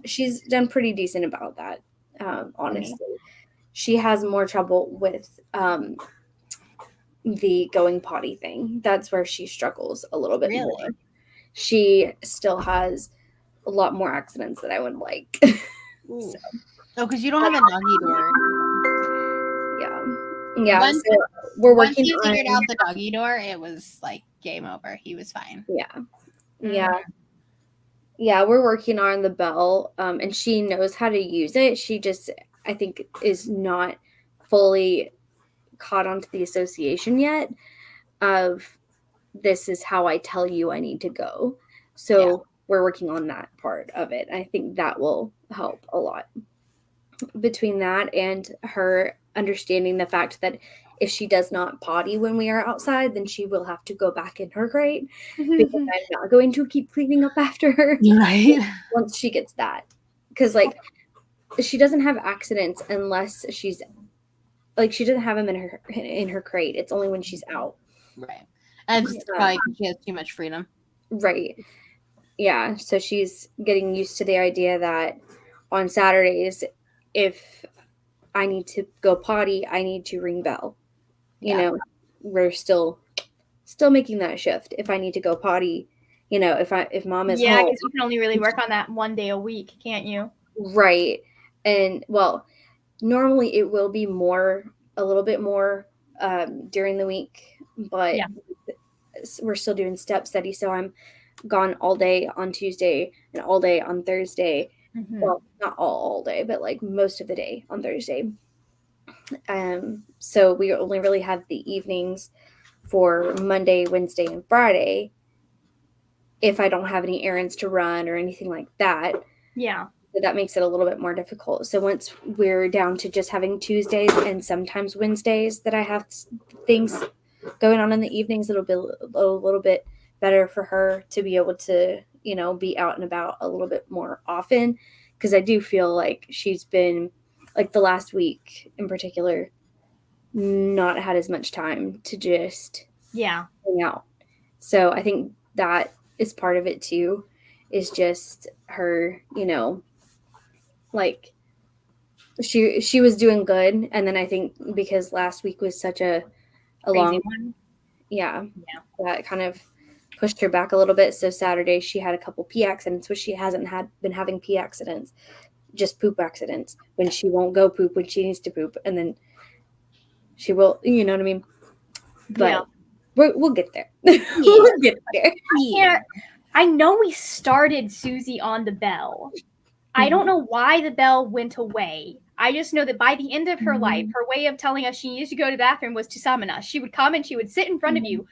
she's done pretty decent about that, honestly. she has more trouble with the going potty thing. That's where she struggles a little bit more. She still has a lot more accidents than I would like. So. Oh, because you don't have a doggy door. Yeah. Once, so we're working. Once he figured out the doggy door, it was like game over. He was fine. Yeah, we're working on the bell, and she knows how to use it. She just, I think, is not fully caught onto the association yet of this is how I tell you I need to go. So we're working on that part of it. I think that will help a lot. Between that and her understanding the fact that if she does not potty when we are outside, then she will have to go back in her crate because I'm not going to keep cleaning up after her. Right. Once she gets that. Because, like, she doesn't have accidents unless she's, like, she doesn't have them in her crate. It's only when she's out. Right. And it's probably because she has too much freedom. Right. Yeah. So she's getting used to the idea that on Saturdays, if I need to go potty, I need to ring bell. You know, we're still making that shift. If I need to go potty, you know, if mom is home. Yeah, because you can only really work on that one day a week, can't you? Right. And well, normally it will be a little bit more during the week, but we're still doing step study. So I'm gone all day on Tuesday and all day on Thursday. Well, not all day, but like most of the day on Thursday. So we only really have the evenings for Monday, Wednesday, and Friday if I don't have any errands to run or anything like that. Yeah. So that makes it a little bit more difficult. So once we're down to just having Tuesdays and sometimes Wednesdays that I have things going on in the evenings, it'll be a little bit better for her to be able to, you know, be out and about a little bit more often. Because I do feel like she's been, like the last week in particular, not had as much time to just hang out. So I think that is part of it too, is just her, you know, like she was doing good. And then I think because last week was such a long one. Yeah. That kind of pushed her back a little bit. So Saturday she had a couple pee accidents, which she hasn't been having pee accidents, just poop accidents when she won't go poop when she needs to poop. And then she will, you know what I mean? But we'll get there. We'll get there. I know we started Susie on the bell. I don't know why the bell went away. I just know that by the end of her life, her way of telling us she needed to go to the bathroom was to summon us. She would come and she would sit in front of you,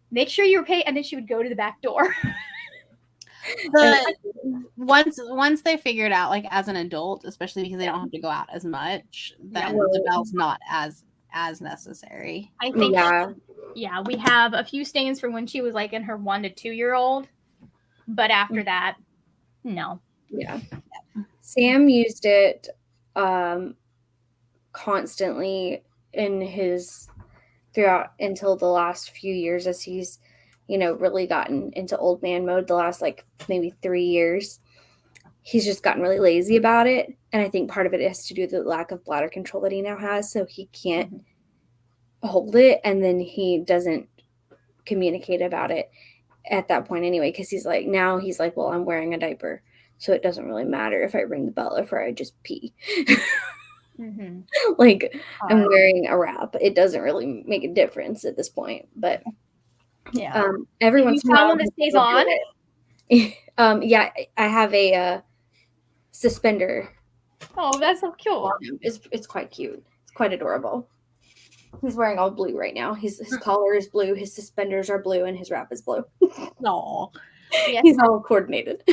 make sure you were paid, and then she would go to the back door. But once they figured out, like as an adult, especially because they don't have to go out as much, then the bell's not as necessary. I think we have a few stains from when she was like in her 1 to 2 year old, but after that, no. Sam used it constantly in his throughout until the last few years, as he's, you know, really gotten into old man mode. The last like maybe 3 years, he's just gotten really lazy about it. And I think part of it has to do with the lack of bladder control that he now has. So he can't hold it, and then he doesn't communicate about it at that point anyway, because he's like, well, I'm wearing a diaper, so it doesn't really matter if I ring the bell or if I just pee. Like I'm wearing a wrap, it doesn't really make a difference at this point. But every once in a while that stays on. I have a suspender. Oh, that's so cute. It's quite cute. It's quite adorable. He's wearing all blue right now. His collar is blue, his suspenders are blue, and his wrap is blue. No. He's all coordinated.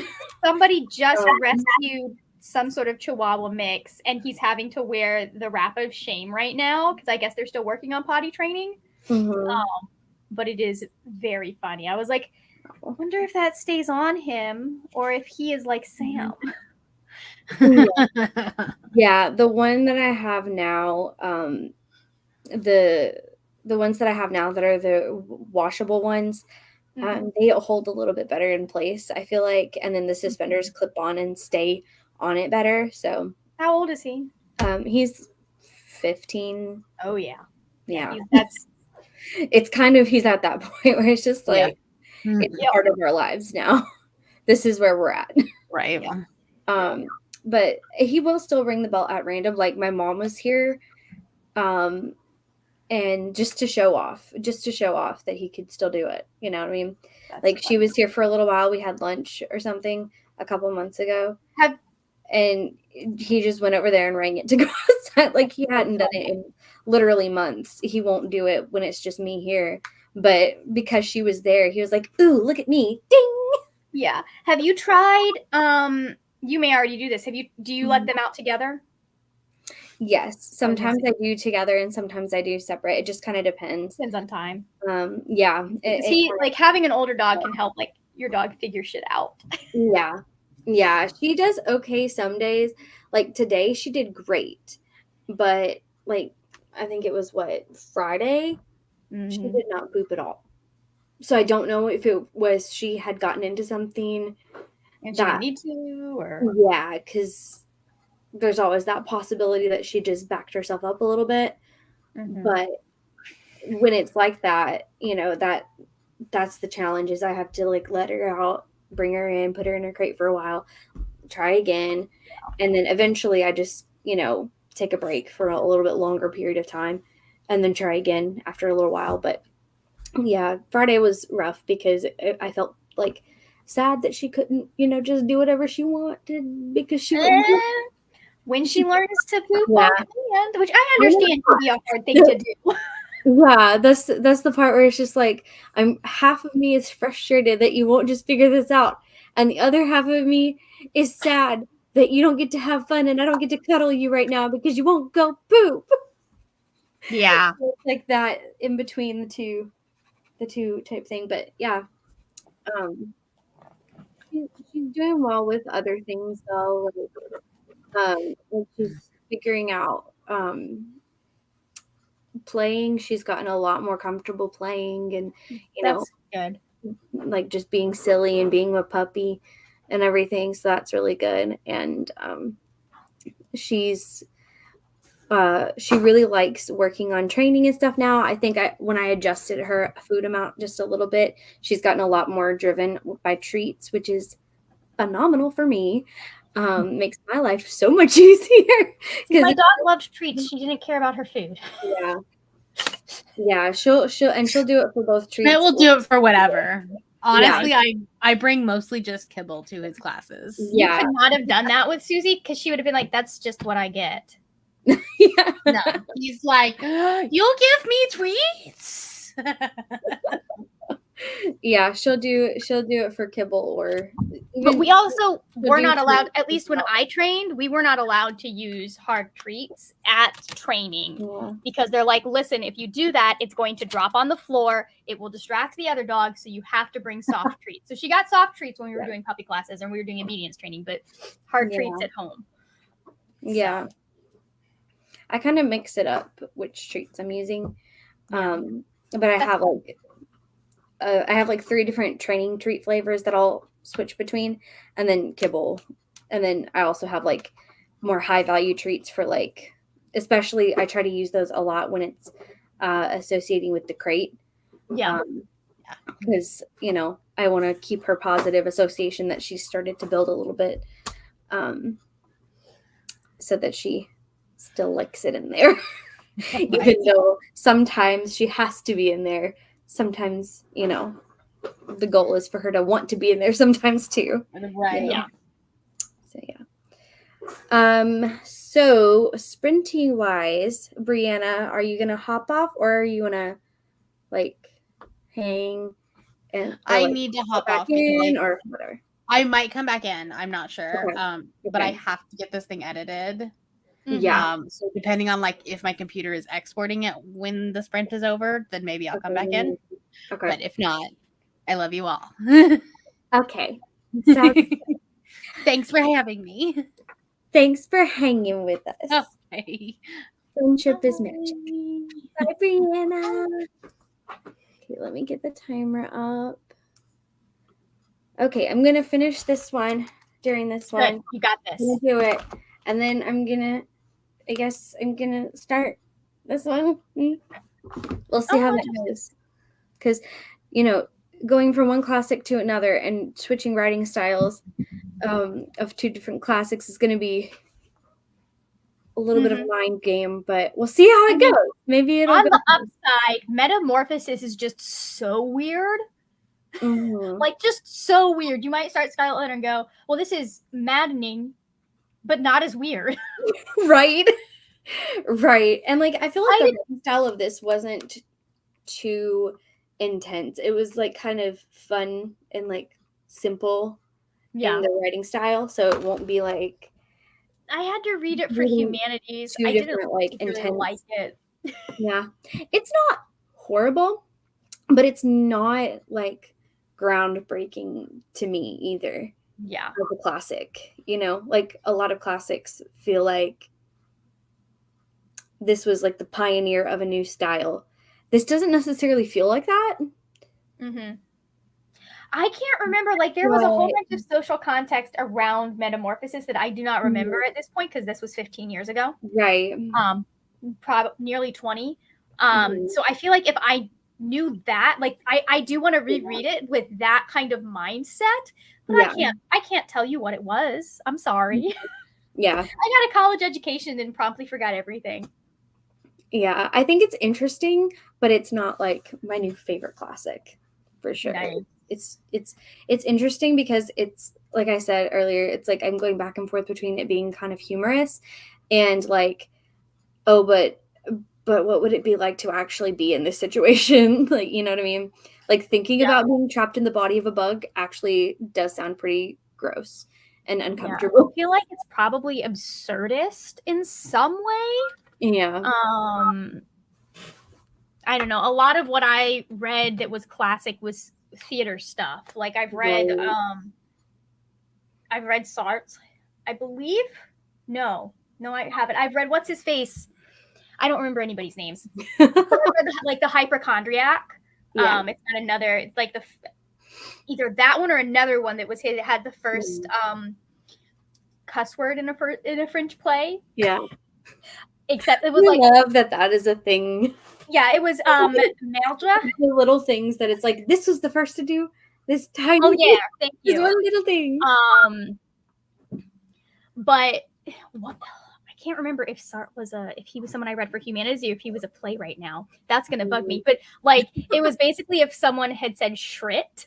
Somebody just rescued some sort of Chihuahua mix, and he's having to wear the wrap of shame right now because I guess they're still working on potty training. But it is very funny. I was like, I wonder if that stays on him or if he is like Sam. Yeah, the one that I have now, the ones that I have now that are the washable ones, they hold a little bit better in place, I feel like, and then the suspenders clip on and stay on it better. So how old is he? He's 15. Oh yeah. Yeah. That's It's kind of, he's at that point where it's just like, it's Yep. part of our lives now. This is where we're at. Right. But he will still ring the bell at random. Like my mom was here, and just to show off that he could still do it. You know what I mean? That's like fun. she was here for a little while. We had lunch or something a couple months ago. And he just went over there and rang it to go outside. Like he hadn't done it in literally months. He won't do it when it's just me here. But because she was there, he was like, "Ooh, look at me. Ding." Yeah. Have you tried you may already do this. Do you let them out together? Yes. Sometimes I do together and sometimes I do separate. It just kind of depends. Depends on time. Yeah. Like having an older dog can help like your dog figure shit out. Yeah. Yeah. She does okay some days. Like today she did great. But like I think it was Friday? She did not poop at all. So I don't know if it was she had gotten into something and she didn't need to, or yeah, because there's always that possibility that she just backed herself up a little bit. But when it's like that, you know, that's the challenge is I have to like let her out, bring her in, put her in her crate for a while, try again, and then eventually I just, you know, take a break for a little bit longer period of time and then try again after a little while. But yeah, Friday was rough because I felt like sad that she couldn't, you know, just do whatever she wanted because she wouldn't. When she learns to poop Yeah. off the end, which I understand can be a hard thing to do. Yeah, that's the part where it's just like half of me is frustrated that you won't just figure this out, and the other half of me is sad that you don't get to have fun and I don't get to cuddle you right now because you won't go poop. Yeah. It's like that in between the two type thing. But yeah, she's doing well with other things though. And she's figuring out playing. She's gotten a lot more comfortable playing, and you know, good. Like just being silly and being a puppy and everything. So that's really good. And she really likes working on training and stuff now. I think when I adjusted her food amount just a little bit, she's gotten a lot more driven by treats, which is phenomenal for me. Makes my life so much easier. My dog loved treats. She didn't care about her food. Yeah, she'll do it for both treats. I will do it for whatever. Honestly, I bring mostly just kibble to his classes. Yeah. You could not have done that with Susie because she would have been like, "That's just what I get." Yeah. No, he's like, "You'll give me treats." Yeah, she'll do it for kibble or. But we also were not allowed. At least when I trained, we were not allowed to use hard treats at training because they're like, "Listen, if you do that, it's going to drop on the floor. It will distract the other dogs. So you have to bring soft treats." So she got soft treats when we were doing puppy classes and we were doing obedience training, but hard treats at home. Yeah. So. I kind of mix it up which treats I'm using. But I have like 3 different training treat flavors that I'll switch between, and then kibble. And then I also have like more high value treats for like, especially I try to use those a lot when it's associating with the crate. Yeah. Because, you know, I want to keep her positive association that she's started to build a little bit, so that she still likes it in there. Even though sometimes she has to be in there. Sometimes, you know, the goal is for her to want to be in there sometimes too. Right. You know? So yeah. So sprinting wise, Brianna, are you gonna hop off or are you gonna like hang and I need to hop off in or whatever? I might come back in. I'm not sure. But I have to get this thing edited. Yeah. So depending on like if my computer is exporting it when the sprint is over, then maybe I'll come back in. Okay. But if not, I love you all. Okay. Thanks for having me. Thanks for hanging with us. Okay. Friendship is magic. Bye, Brianna. Okay, let me get the timer up. Okay, I'm gonna finish this one during this one. You got this. I'm gonna do it, and then I'm gonna I guess I'm gonna start this one. We'll see how that goes. Because, going from one classic to another and switching writing styles of two different classics is going to be a little bit of a mind game, but we'll see how it goes. Maybe it'll on go. the upside, Metamorphosis is just so weird. Like, just so weird. You might start Skylar and go, well, this is maddening, but not as weird. Right. And like, I feel like the writing style of this wasn't too intense. It was like kind of fun and like simple in the writing style, so it won't be like I had to read it for humanities. I didn't like really intense. like it. Yeah, it's not horrible, but it's not like groundbreaking to me either. Yeah, like a classic, like a lot of classics feel like this was like the pioneer of a new style. This doesn't necessarily feel like that. I can't remember. Like, there was a whole bunch of social context around Metamorphosis that I do not remember at this point, because this was 15 years ago. Right. Probably nearly 20. So I feel like if I knew that, like, I do want to reread it with that kind of mindset, but I can't tell you what it was. I'm sorry. Yeah. I got a college education and promptly forgot everything. Yeah, I think it's interesting, but it's not like my new favorite classic for sure. Nice. It's interesting because it's, like I said earlier, it's like I'm going back and forth between it being kind of humorous and like, oh, but what would it be like to actually be in this situation? Like, you know what I mean? Like, thinking about being trapped in the body of a bug actually does sound pretty gross and uncomfortable. I feel like it's probably absurdist in some way. Yeah. I don't know. A lot of what I read that was classic was theater stuff. Like, I've read Sartre, I believe. No, I haven't. I've read what's his face. I don't remember anybody's names. Like the hypochondriac. It's got another. It's like either that one or another one that was it had the first cuss word in a French play. Yeah. Except it was I love that is a thing. Yeah, it was Margaret. The little things that it's like, this was the first to do this tiny. Oh yeah, thank you. This one little thing. But what? I can't remember if Sartre was if he was someone I read for humanities or if he was a playwright now. That's gonna bug me. But like, it was basically if someone had said Schritt.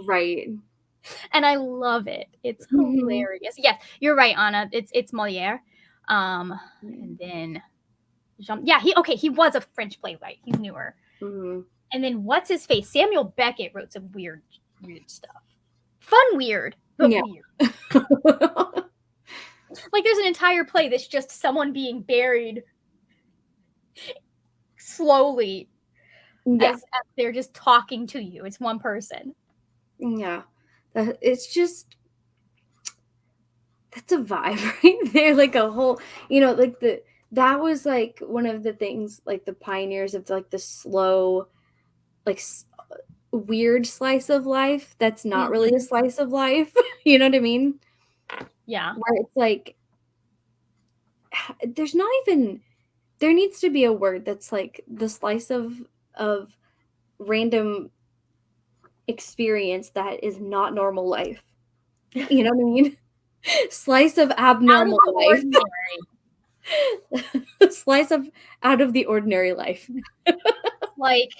Right. And I love it. It's hilarious. Yes, you're right, Anna. It's Moliere. And then he was a French playwright. He's newer. And then what's his face? Samuel Beckett wrote some weird stuff. Fun weird, but weird. Like, there's an entire play that's just someone being buried slowly as they're just talking to you. It's one person. Yeah. It's just, that's a vibe right there. Like a whole, like that was like one of the things, like the pioneers of like the slow, like weird slice of life that's not really a slice of life. You know what I mean? Yeah. Where it's like, there needs to be a word that's like the slice of random experience that is not normal life. You know what I mean? Slice of abnormal life. Slice of out of the ordinary life. Like,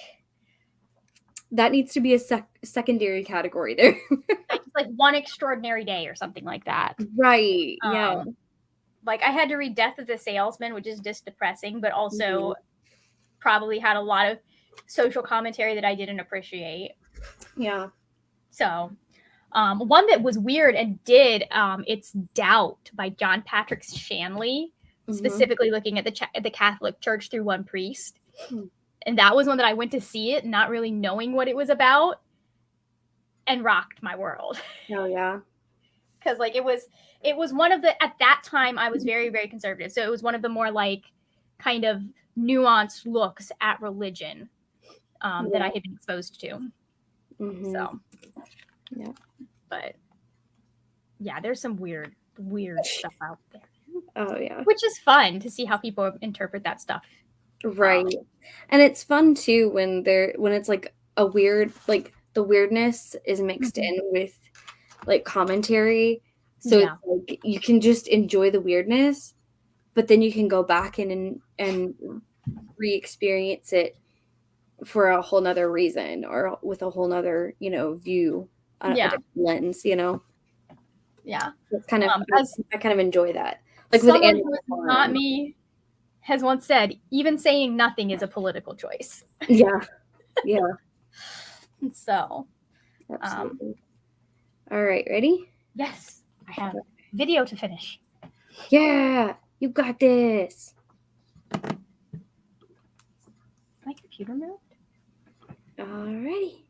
that needs to be a secondary category there. Like One Extraordinary Day or something like that. Right. Yeah. Like, I had to read Death of the Salesman, which is just depressing, but also probably had a lot of social commentary that I didn't appreciate. Yeah. So, one that was weird and it's Doubt by John Patrick Shanley, specifically looking at the Catholic Church through one priest. And that was one that I went to see it, not really knowing what it was about, and rocked my world. Oh yeah. Because like it was one of the, at that time I was very, very conservative. So it was one of the more like kind of nuanced looks at religion that I had been exposed to. So yeah. But yeah, there's some weird stuff out there. Oh yeah. Which is fun to see how people interpret that stuff. Right. And it's fun too when it's like a weird, like the weirdness is mixed in with like commentary. So Yeah. it's like you can just enjoy the weirdness, but then you can go back and re-experience it for a whole nother reason or with a whole nother, view, a different lens, Yeah. It's kind of As I kind of enjoy that. Like with someone who Animal is not Farm. me has once said, even saying nothing is a political choice. Yeah. Yeah. So, Absolutely. All right, ready? yes, I have video to finish. Yeah, you got this. My computer moved? All righty.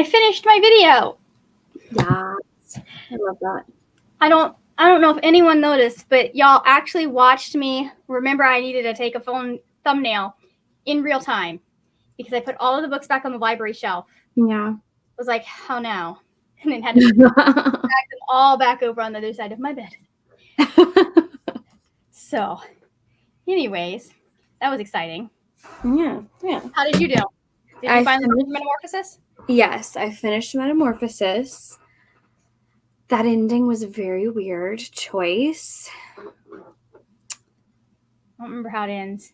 finished my video. Yes. I love that. I don't know if anyone noticed, but y'all actually watched me. Remember, I needed to take a phone thumbnail in real time because I put all of the books back on the library shelf. Yeah. I was like, how now? And then had to drag them all back over on the other side of my bed. So, anyways, that was exciting. Yeah. How did you do? Did you finally finish Metamorphosis? Yes, I finished Metamorphosis. That ending was a very weird choice. I don't remember how it ends.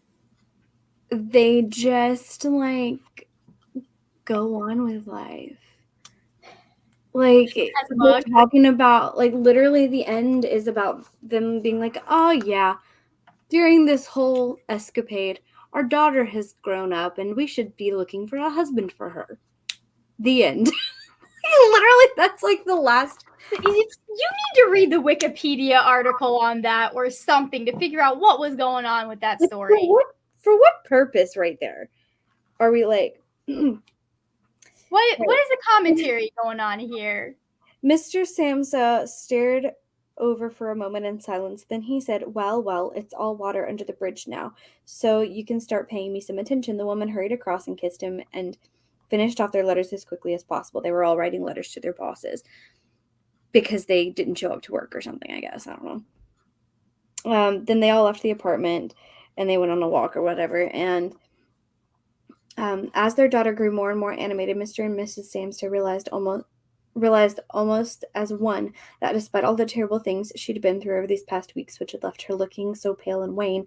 They just like go on with life. Like we're talking about, like, literally the end is about them being like, oh yeah, during this whole escapade, our daughter has grown up and we should be looking for a husband for her. The end. Literally, that's like the last. You need to read the Wikipedia article on that or something to figure out what was going on with that story. For what purpose right there? Are we like... What is the commentary going on here? Mr. Samsa stared over for a moment in silence. Then he said, well, it's all water under the bridge now, so you can start paying me some attention. The woman hurried across and kissed him and finished off their letters as quickly as possible. They were all writing letters to their bosses because they didn't show up to work or something, I guess. I don't know. Then they all left the apartment and they went on a walk or whatever. And as their daughter grew more and more animated, Mr. and Mrs. Samster realized almost as one that despite all the terrible things she'd been through over these past weeks, which had left her looking so pale and wan,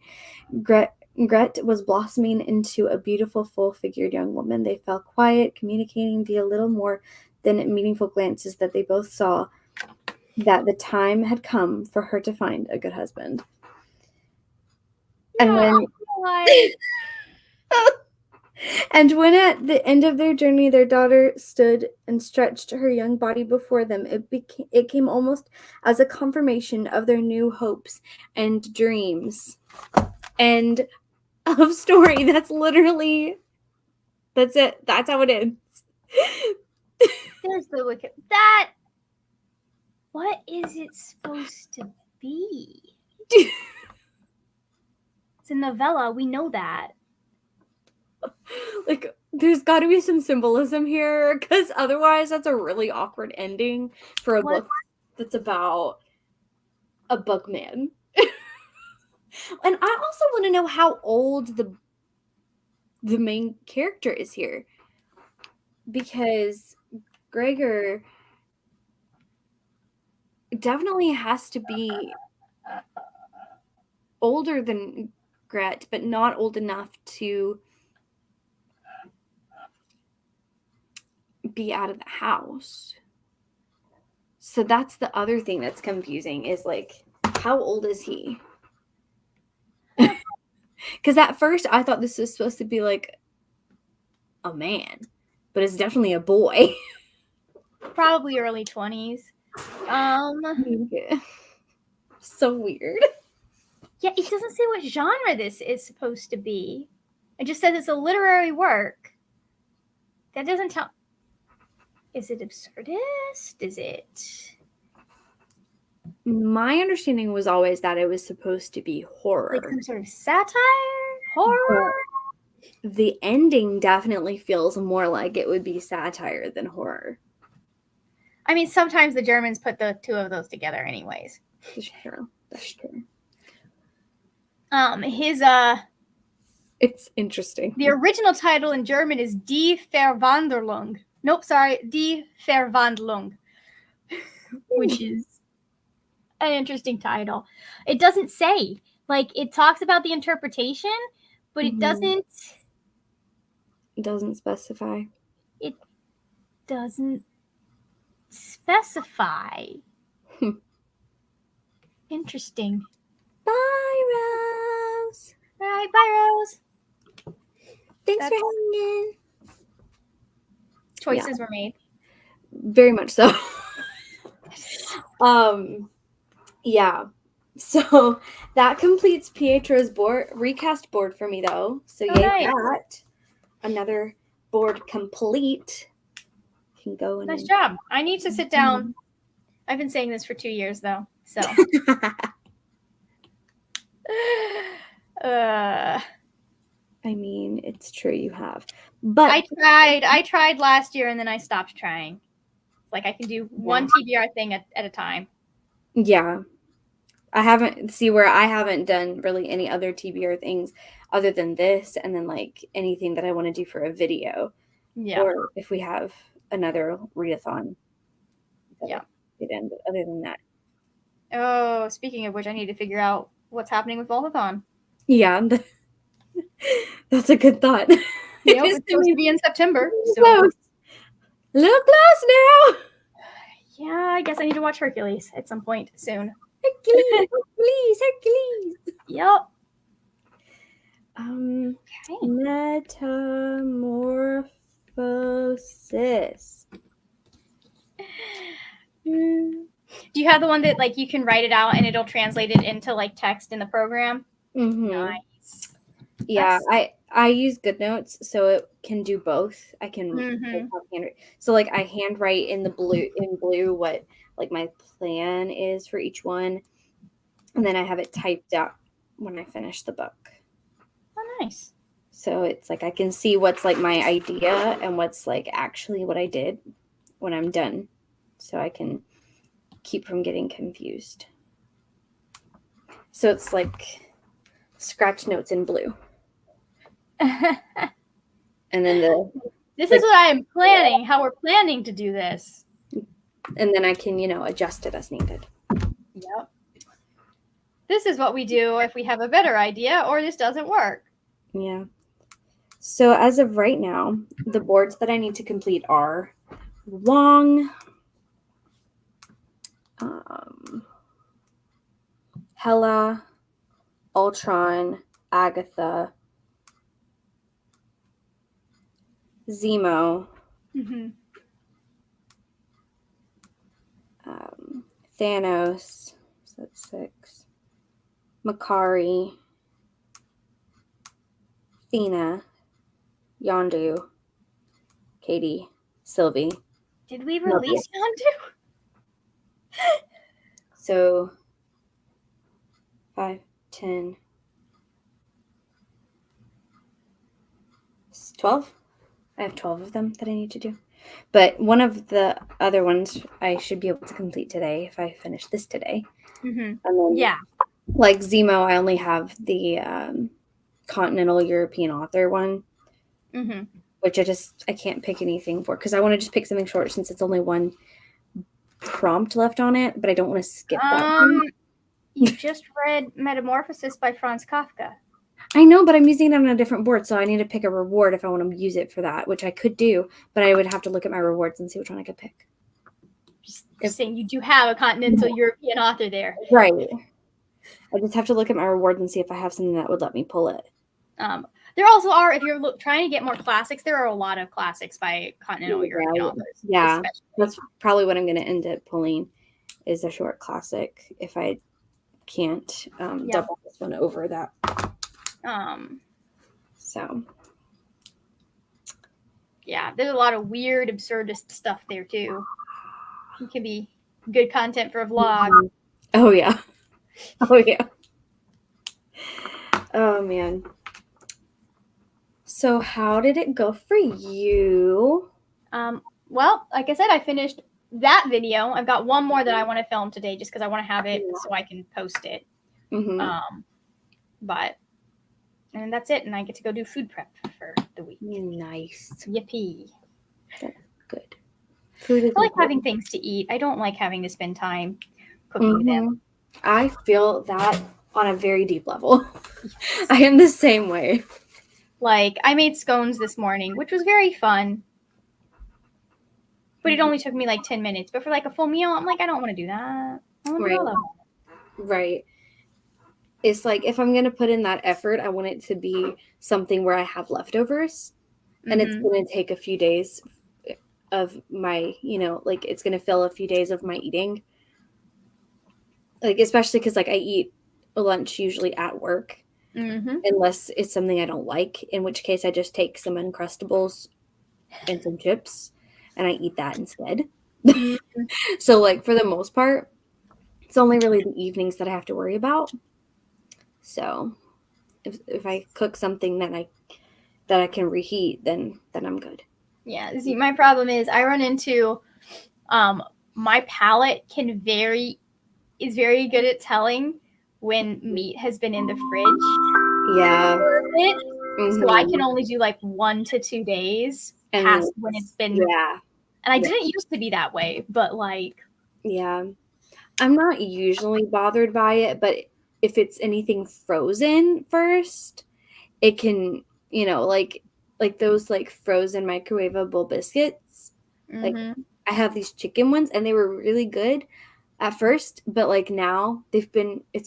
Gret was blossoming into a beautiful, full-figured young woman. They fell quiet, communicating via little more than meaningful glances that they both saw that the time had come for her to find a good husband. And when at the end of their journey, their daughter stood and stretched her young body before them, it came almost as a confirmation of their new hopes and dreams. End of story. That's it. That's how it ends. There's the wicked. That. What is it supposed to be? It's a novella. We know that. Like, there's got to be some symbolism here, because otherwise that's a really awkward ending for a book that's about a bugman. And I also want to know how old the main character is here, because Gregor definitely has to be older than Gret, but not old enough to be out of the house. So that's the other thing that's confusing, is like, how old is he? Because at first I thought this was supposed to be like a man, but it's definitely a boy. Probably early 20s. So weird. Yeah, it doesn't say what genre this is supposed to be. It just says it's a literary work. That doesn't tell. Is it absurdist? Is it? My understanding was always that it was supposed to be horror. Like some sort of satire? Horror? The ending definitely feels more like it would be satire than horror. I mean, sometimes the Germans put the two of those together anyways. That's true. That's true. It's interesting. The original title in German is Die Verwandlung. Nope, sorry, Die Verwandlung. Which is an interesting title. It doesn't say. Like, it talks about the interpretation, but it doesn't... It doesn't specify. It doesn't specify. Interesting. Bye, Rose. All right, bye, Rose. Thanks for having in. Choices were made. Very much so. Yeah. So that completes Pietro's recast board for me, though. So yay, that. Another board complete. can go and Nice job. I need to sit down. I've been saying this for 2 years though. So I mean, it's true you have. But I tried last year and then I stopped trying. Like I can do one TBR thing at a time. Yeah. I haven't done really any other TBR things other than this, and then like anything that I want to do for a video. Yeah. Or if we have another readathon. Yeah. But other than that. Oh, speaking of which, I need to figure out what's happening with Voltathon. Yeah. That's a good thought. Yep, it's supposed to be in September. So. Close. A little close now. Yeah, I guess I need to watch Hercules at some point soon. Hercules. Yep. Okay. Metamorphosis. Do you have the one that like you can write it out and it'll translate it into like text in the program? Mm-hmm. Nice. Yeah, I use GoodNotes, so it can do both. I can so like I handwrite in blue what like my plan is for each one, and then I have it typed out when I finish the book. Oh, nice. So it's like I can see what's like my idea and what's like actually what I did when I'm done, so I can keep from getting confused. So it's like scratch notes in blue. And then this is what I am planning, how we're planning to do this. And then I can, adjust it as needed. Yep. This is what we do if we have a better idea or this doesn't work. Yeah. So as of right now, the boards that I need to complete are Long, Hela, Ultron, Agatha, Zemo, Thanos, so that's 6, Makari, Athena, Yondu, Katie, Sylvie. Did we release Yondu? So 5, 10, 12. I have 12 of them that I need to do. But one of the other ones I should be able to complete today if I finish this today. And then, like Zemo, I only have the Continental European author one, which I can't pick anything for because I want to just pick something short since it's only one prompt left on it, but I don't want to skip that one. You just read Metamorphosis by Franz Kafka. I know, but I'm using it on a different board, so I need to pick a reward if I want to use it for that, which I could do, but I would have to look at my rewards and see which one I could pick. Just saying you do have a Continental European author there. Right. I just have to look at my rewards and see if I have something that would let me pull it. There also are, if you're trying to get more classics, there are a lot of classics by Continental European authors. Yeah, that's probably what I'm going to end up pulling is a short classic if I can't double this one over that. So. Yeah, there's a lot of weird, absurdist stuff there too. It can be good content for a vlog. Oh, yeah. Oh, yeah. Oh, man. So how did it go for you? Well, like I said, I finished that video. I've got one more that I want to film today just because I want to have it so I can post it. And that's it. And I get to go do food prep for the week. Nice. Yippee. That's good. Food is I like having things to eat. I don't like having to spend time cooking them. I feel that on a very deep level. Yes. I am the same way. Like, I made scones this morning, which was very fun. But it only took me like 10 minutes. But for like a full meal, I'm like, I don't want to do that. I want to do all of it. Right. It's like, if I'm going to put in that effort, I want it to be something where I have leftovers. And it's going to take a few days of my, like, it's going to fill a few days of my eating. Like, especially because, like, I eat lunch usually at work. Unless it's something I don't like, in which case I just take some Uncrustables and some chips. and I eat that instead. Mhm. So like for the most part, it's only really the evenings that I have to worry about. So if I cook something that I can reheat, then I'm good. Yeah. See, my problem is I run into my palate is very good at telling when meat has been in the fridge Yeah. for a bit. So I can Mhm. only do like 1 to 2 days And past when it's been. yeah. And I Yeah. didn't used to be that way, but like. Yeah. I'm not usually bothered by it, but if it's anything frozen first, it can, like those like frozen microwavable biscuits. Like Mm-hmm. I have these chicken ones and they were really good at first, but like now it's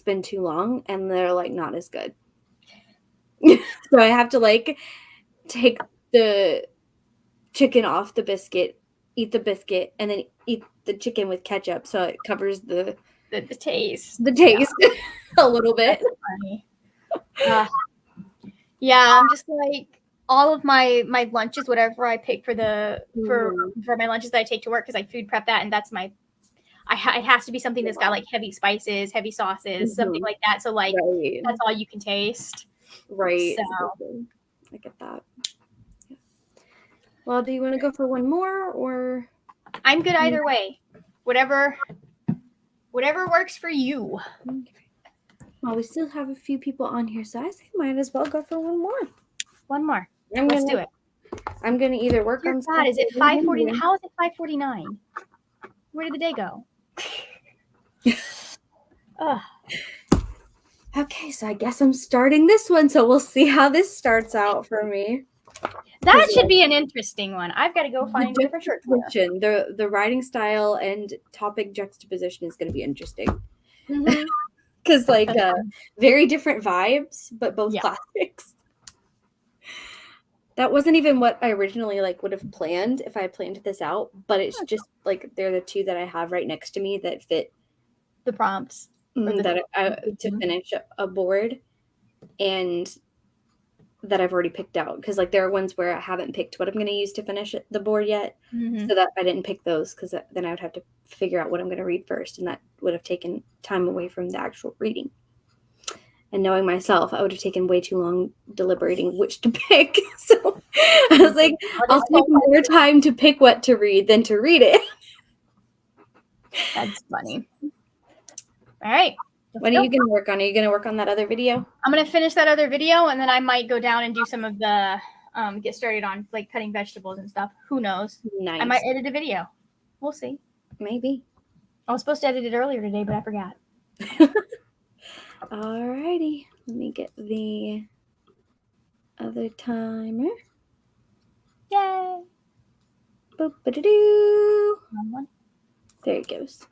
been too long and they're like not as good. So I have to like take the chicken off the biscuit, eat the biscuit, and then eat the chicken with ketchup so it covers the taste. taste a little bit. That's funny. Yeah, I'm just like all of my lunches, whatever I pick for my lunches that I take to work, because I food prep that, and that's my. It has to be something that's got like heavy spices, heavy sauces, something like that. So like Right. that's all you can taste. Right. So I get that. Yeah. Well, do you want to go for one more or? I'm good either way. Whatever works for you. Well, we still have a few people on here, so I say might as well go for one more. One more. Let's do it. I'm gonna either work Dear on. God, is it 5:40? How is it 5:49? Where did the day go? Ugh. Okay, so I guess I'm starting this one, so we'll see how this starts out for me. That should be an interesting one. I've got to go find a different shirt. The writing style and topic juxtaposition is going to be interesting. Mm-hmm. Because like very different vibes, but both classics. That wasn't even what I originally like would have planned if I had planned this out, but it's just like they're the two that I have right next to me that fit the prompts to finish a board, and that I've already picked out, because like there are ones where I haven't picked what I'm going to use to finish the board yet, so that I didn't pick those, because then I would have to figure out what I'm going to read first, and that would have taken time away from the actual reading. And knowing myself, I would have taken way too long deliberating which to pick. So I was like, I'll take more time to pick what to read than to read it. That's funny. All right. What are you going to work on? Are you going to work on that other video? I'm going to finish that other video, and then I might go down and do some of the get started on like cutting vegetables and stuff. Who knows? Nice. I might edit a video. We'll see. Maybe. I was supposed to edit it earlier today, but I forgot. Alrighty. Let me get the other timer. Yay! Boop-a-doo-doo. One. There it goes.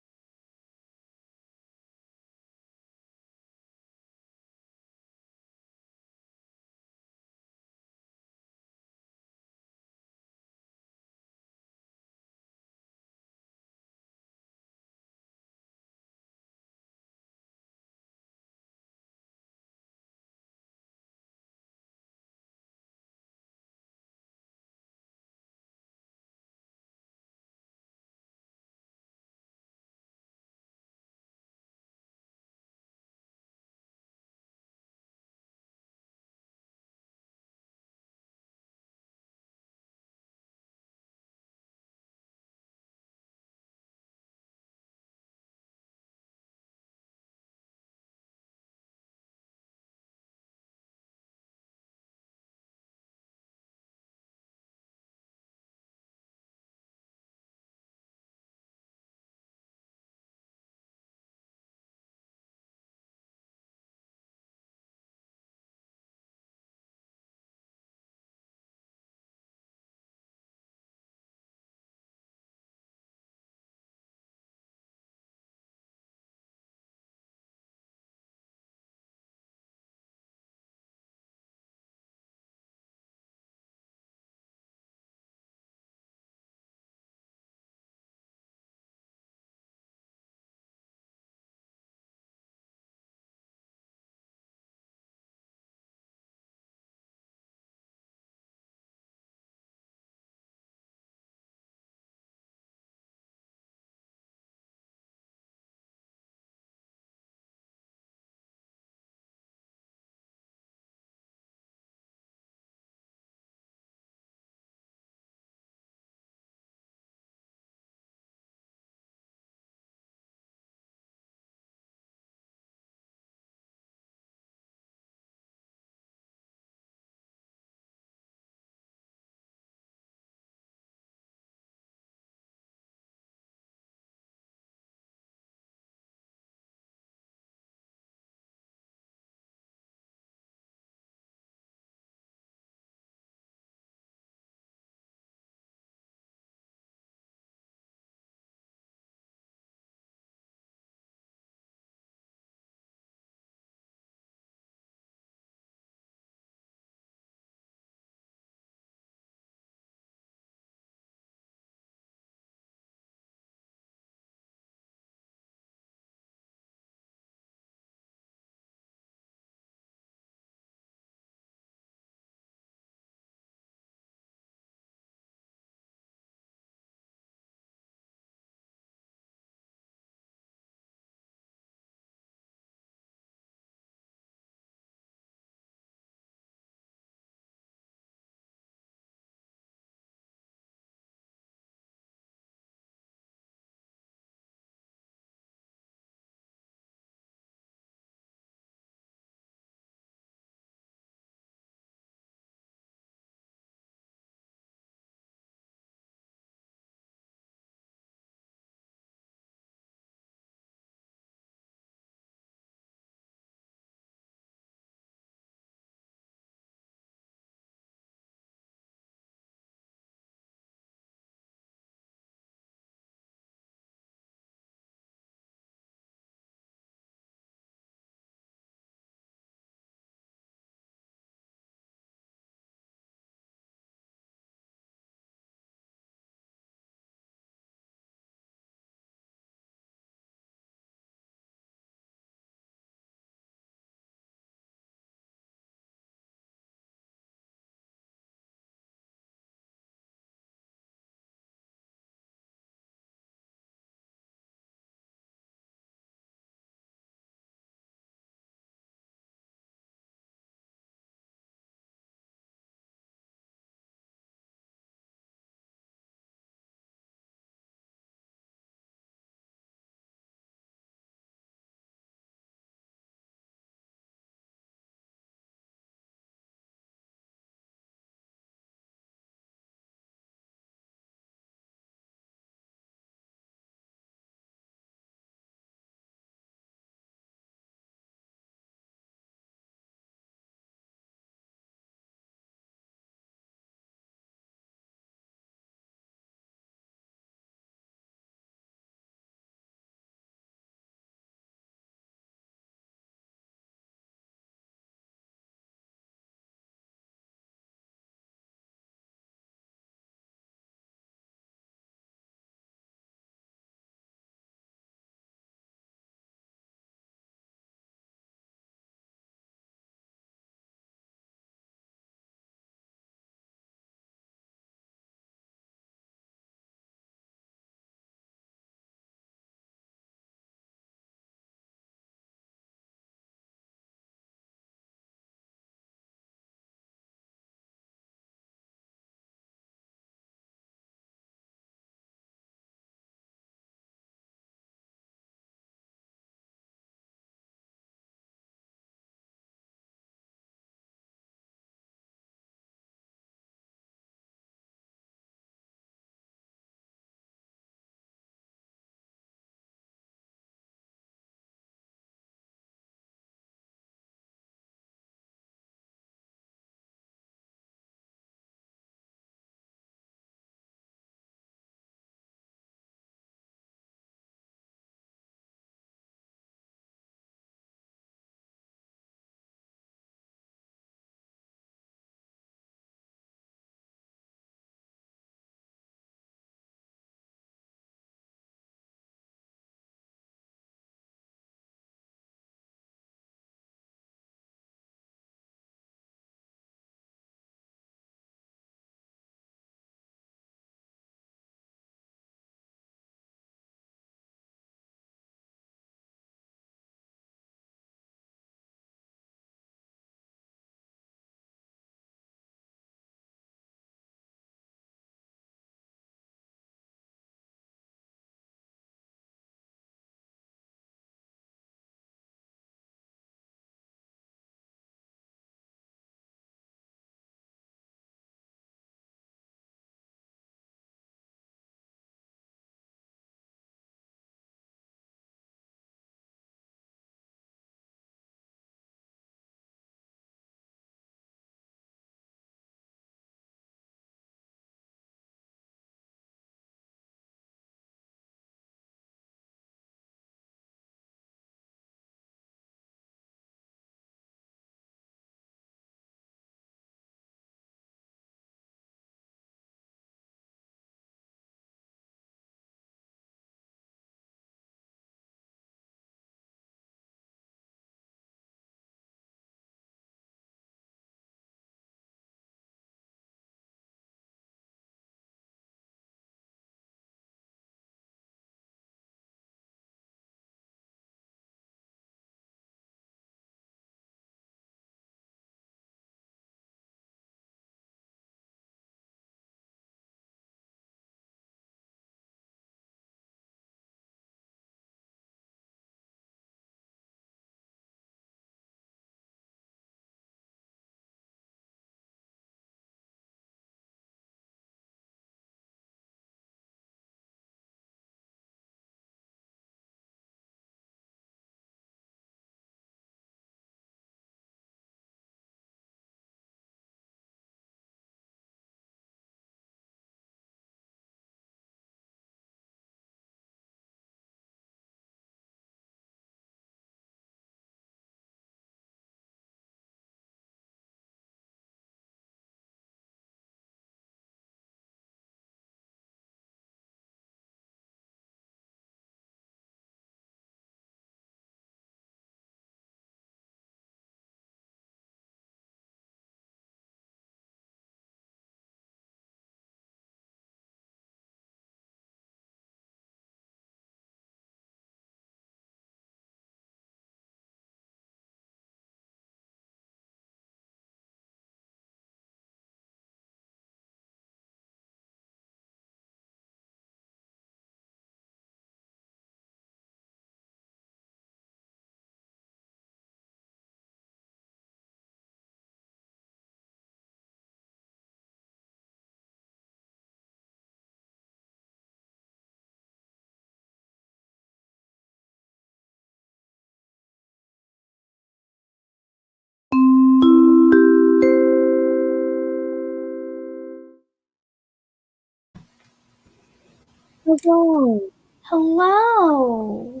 Hello. Hello.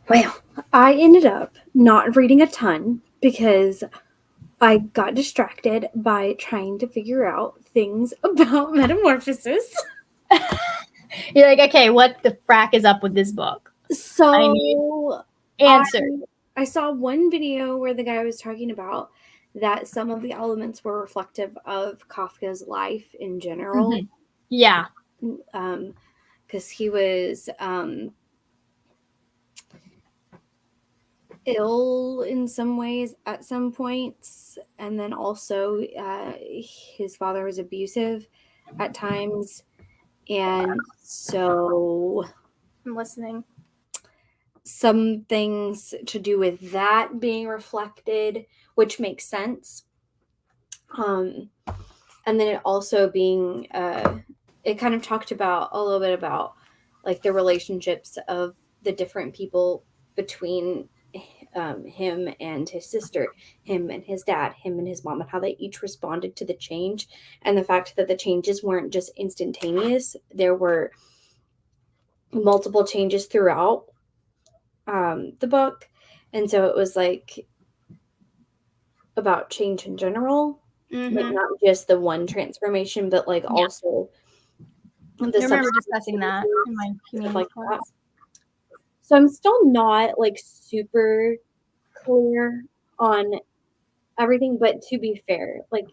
Well, I ended up not reading a ton because I got distracted by trying to figure out things about metamorphosis. You're like, okay, what the frack is up with this book? So I need answers. I saw one video where the guy was talking about that some of the elements were reflective of Kafka's life in general. Mhm. Yeah. Because he was ill in some ways at some points, and then also his father was abusive at times, and so I'm listening. some things to do with that being reflected, which makes sense. And then it also being it kind of talked about a little bit about like the relationships of the different people between him and his sister, him and his dad, him and his mom, and how they each responded to the change, and the fact that the changes weren't just instantaneous. There were multiple changes throughout the book, and so it was like about change in general, like not just the one transformation, but like also the I remember discussing that in my community like class. that. So I'm still not like super clear on everything, but to be fair, like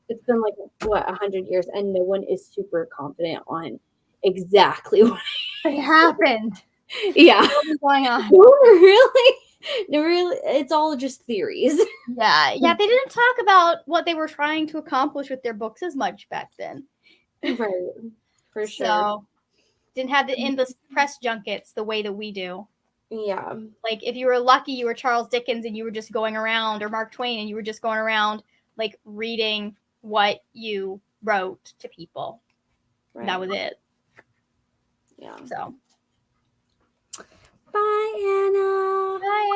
it's been like what 100 years, and no one is super confident on exactly what happened. Yeah, What's going on? really, it's all just theories. Yeah, they didn't talk about what they were trying to accomplish with their books as much back then. Right, for sure. So didn't have the endless press junkets the way that we do. Yeah. Like if you were lucky, you were Charles Dickens and you were just going around, or Mark Twain, and you were just going around like reading what you wrote to people. Right. That was it. Yeah. So. Bye, Anna. Bye,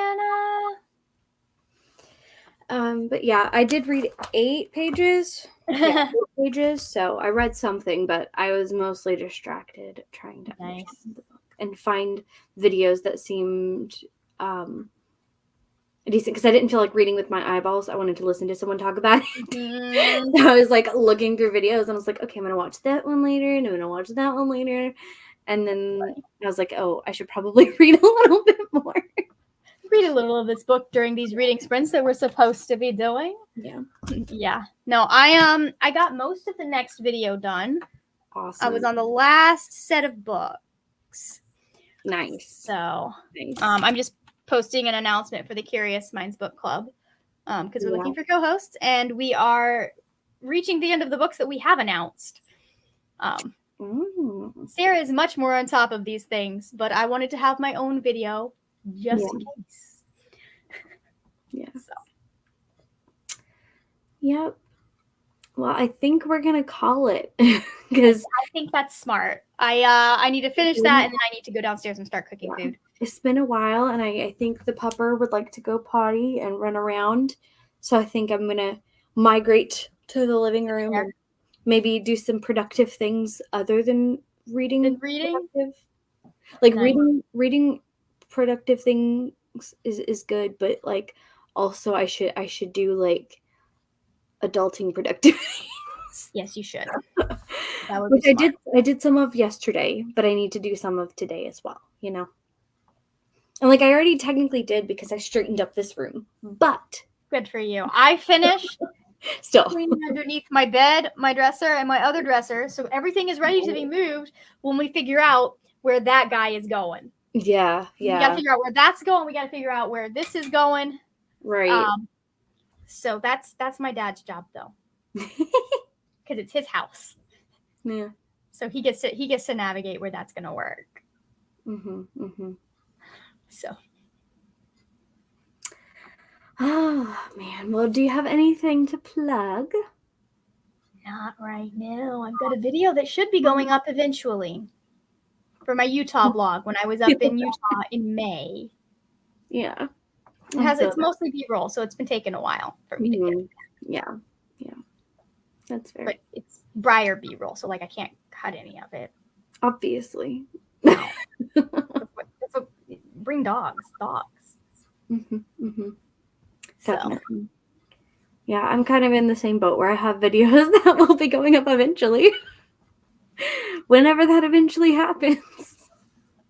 Anna. But yeah, I did read 8 pages. Yeah, 8 pages. So I read something, but I was mostly distracted trying to understand the book and find videos that seemed decent, because I didn't feel like reading with my eyeballs. I wanted to listen to someone talk about it. So I was like looking through videos, and I was like, okay, I'm gonna watch that one later, and I'm gonna watch that one later. And then I was like, oh, I should probably read a little bit more. Read a little of this book during these reading sprints that we're supposed to be doing. Yeah. Yeah. No, I got most of the next video done. Awesome. I was on the last set of books. Nice. So nice. I'm just posting an announcement for the Curious Minds Book Club because we're looking for co-hosts, and we are reaching the end of the books that we have announced. Sarah is much more on top of these things, but I wanted to have my own video just in case. Yeah. So. Yep. Well, I think we're gonna call it because I think that's smart. I need to finish that, and then I need to go downstairs and start cooking food. It's been a while, and I think the pupper would like to go potty and run around. So I think I'm gonna migrate to the living room and maybe do some productive things other than reading. Like reading productive things is good, but like also I should do like adulting productive things. Yes, you should. Which I did some of yesterday, but I need to do some of today as well, you know. And like I already technically did because I straightened up this room, but good for you. I finished still cleaning underneath my bed, my dresser, and my other dresser, so everything is ready to be moved when we figure out where that guy is going. Yeah. We gotta figure out where that's going. We gotta figure out where this is going. Right. So that's my dad's job though, because it's his house. Yeah. So he gets to navigate where that's gonna work. So. Oh man. Well, do you have anything to plug? Not right now. I've got a video that should be going up eventually for my Utah blog when I was up in Utah in May. Yeah. It's mostly B-roll, so it's been taking a while for me to get. Yeah. That's fair. But it's Briar B-roll, so like I can't cut any of it. Obviously. No. Bring dogs. Mm-hmm, mm-hmm. So. Definitely. Yeah, I'm kind of in the same boat where I have videos that will be going up eventually. Whenever that eventually happens.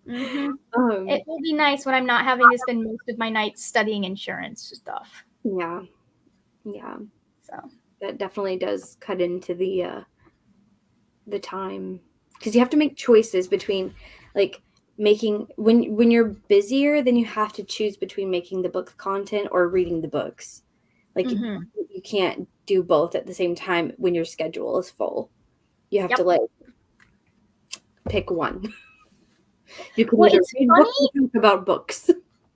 Mm-hmm. It will be nice when I'm not having to spend most of my nights studying insurance stuff. Yeah. So that definitely does cut into the time, because you have to make choices between like making when you're busier, then you have to choose between making the book content or reading the books. Like you can't do both at the same time when your schedule is full. You have to like pick one. You can either read books or think about books.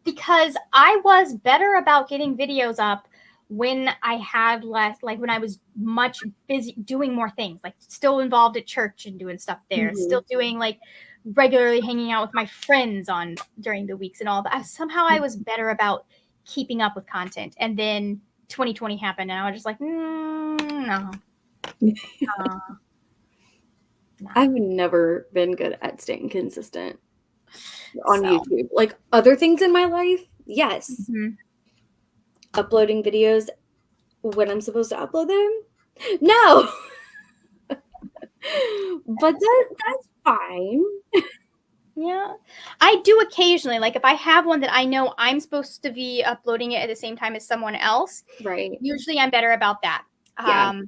Because I was better about getting videos up when I had less, like when I was much busy doing more things, like still involved at church and doing stuff there, still doing like regularly hanging out with my friends during the weeks and all that. Somehow I was better about keeping up with content. And then 2020 happened and I was just like, no. I've never been good at staying consistent on YouTube. Like other things in my life, yes. Uploading videos when I'm supposed to upload them, no. But that's fine. Yeah, I do occasionally. Like if I have one that I know I'm supposed to be uploading it at the same time as someone else, right? Usually I'm better about that. Yeah.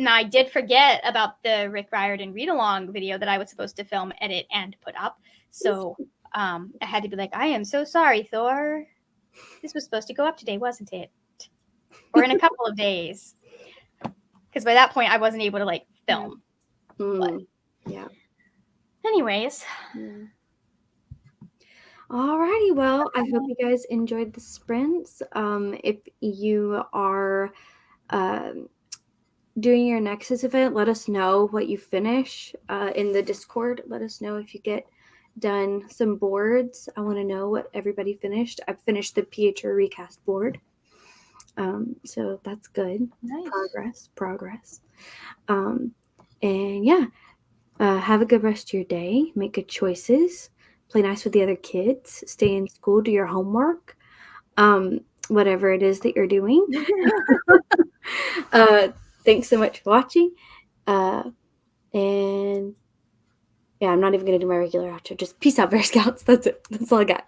Now I did forget about the Rick Riordan read along video that I was supposed to film, edit, and put up. So I had to be like, I am so sorry, Thor. This was supposed to go up today, wasn't it? Or in a couple of days. Because by that point I wasn't able to like film. Yeah. Anyways. Alrighty, well, I hope you guys enjoyed the sprints. If you are doing your Nexus event, let us know what you finish in the Discord. Let us know if you get done some boards. I want to know what everybody finished. I've finished the Pietro recast board. So that's good. Nice. Progress. And yeah, have a good rest of your day. Make good choices. Play nice with the other kids. Stay in school. Do your homework. Whatever it is that you're doing. Thanks so much for watching. And yeah, I'm not even going to do my regular outro. Just peace out, Bear Scouts. That's it. That's all I got.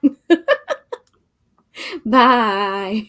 Bye.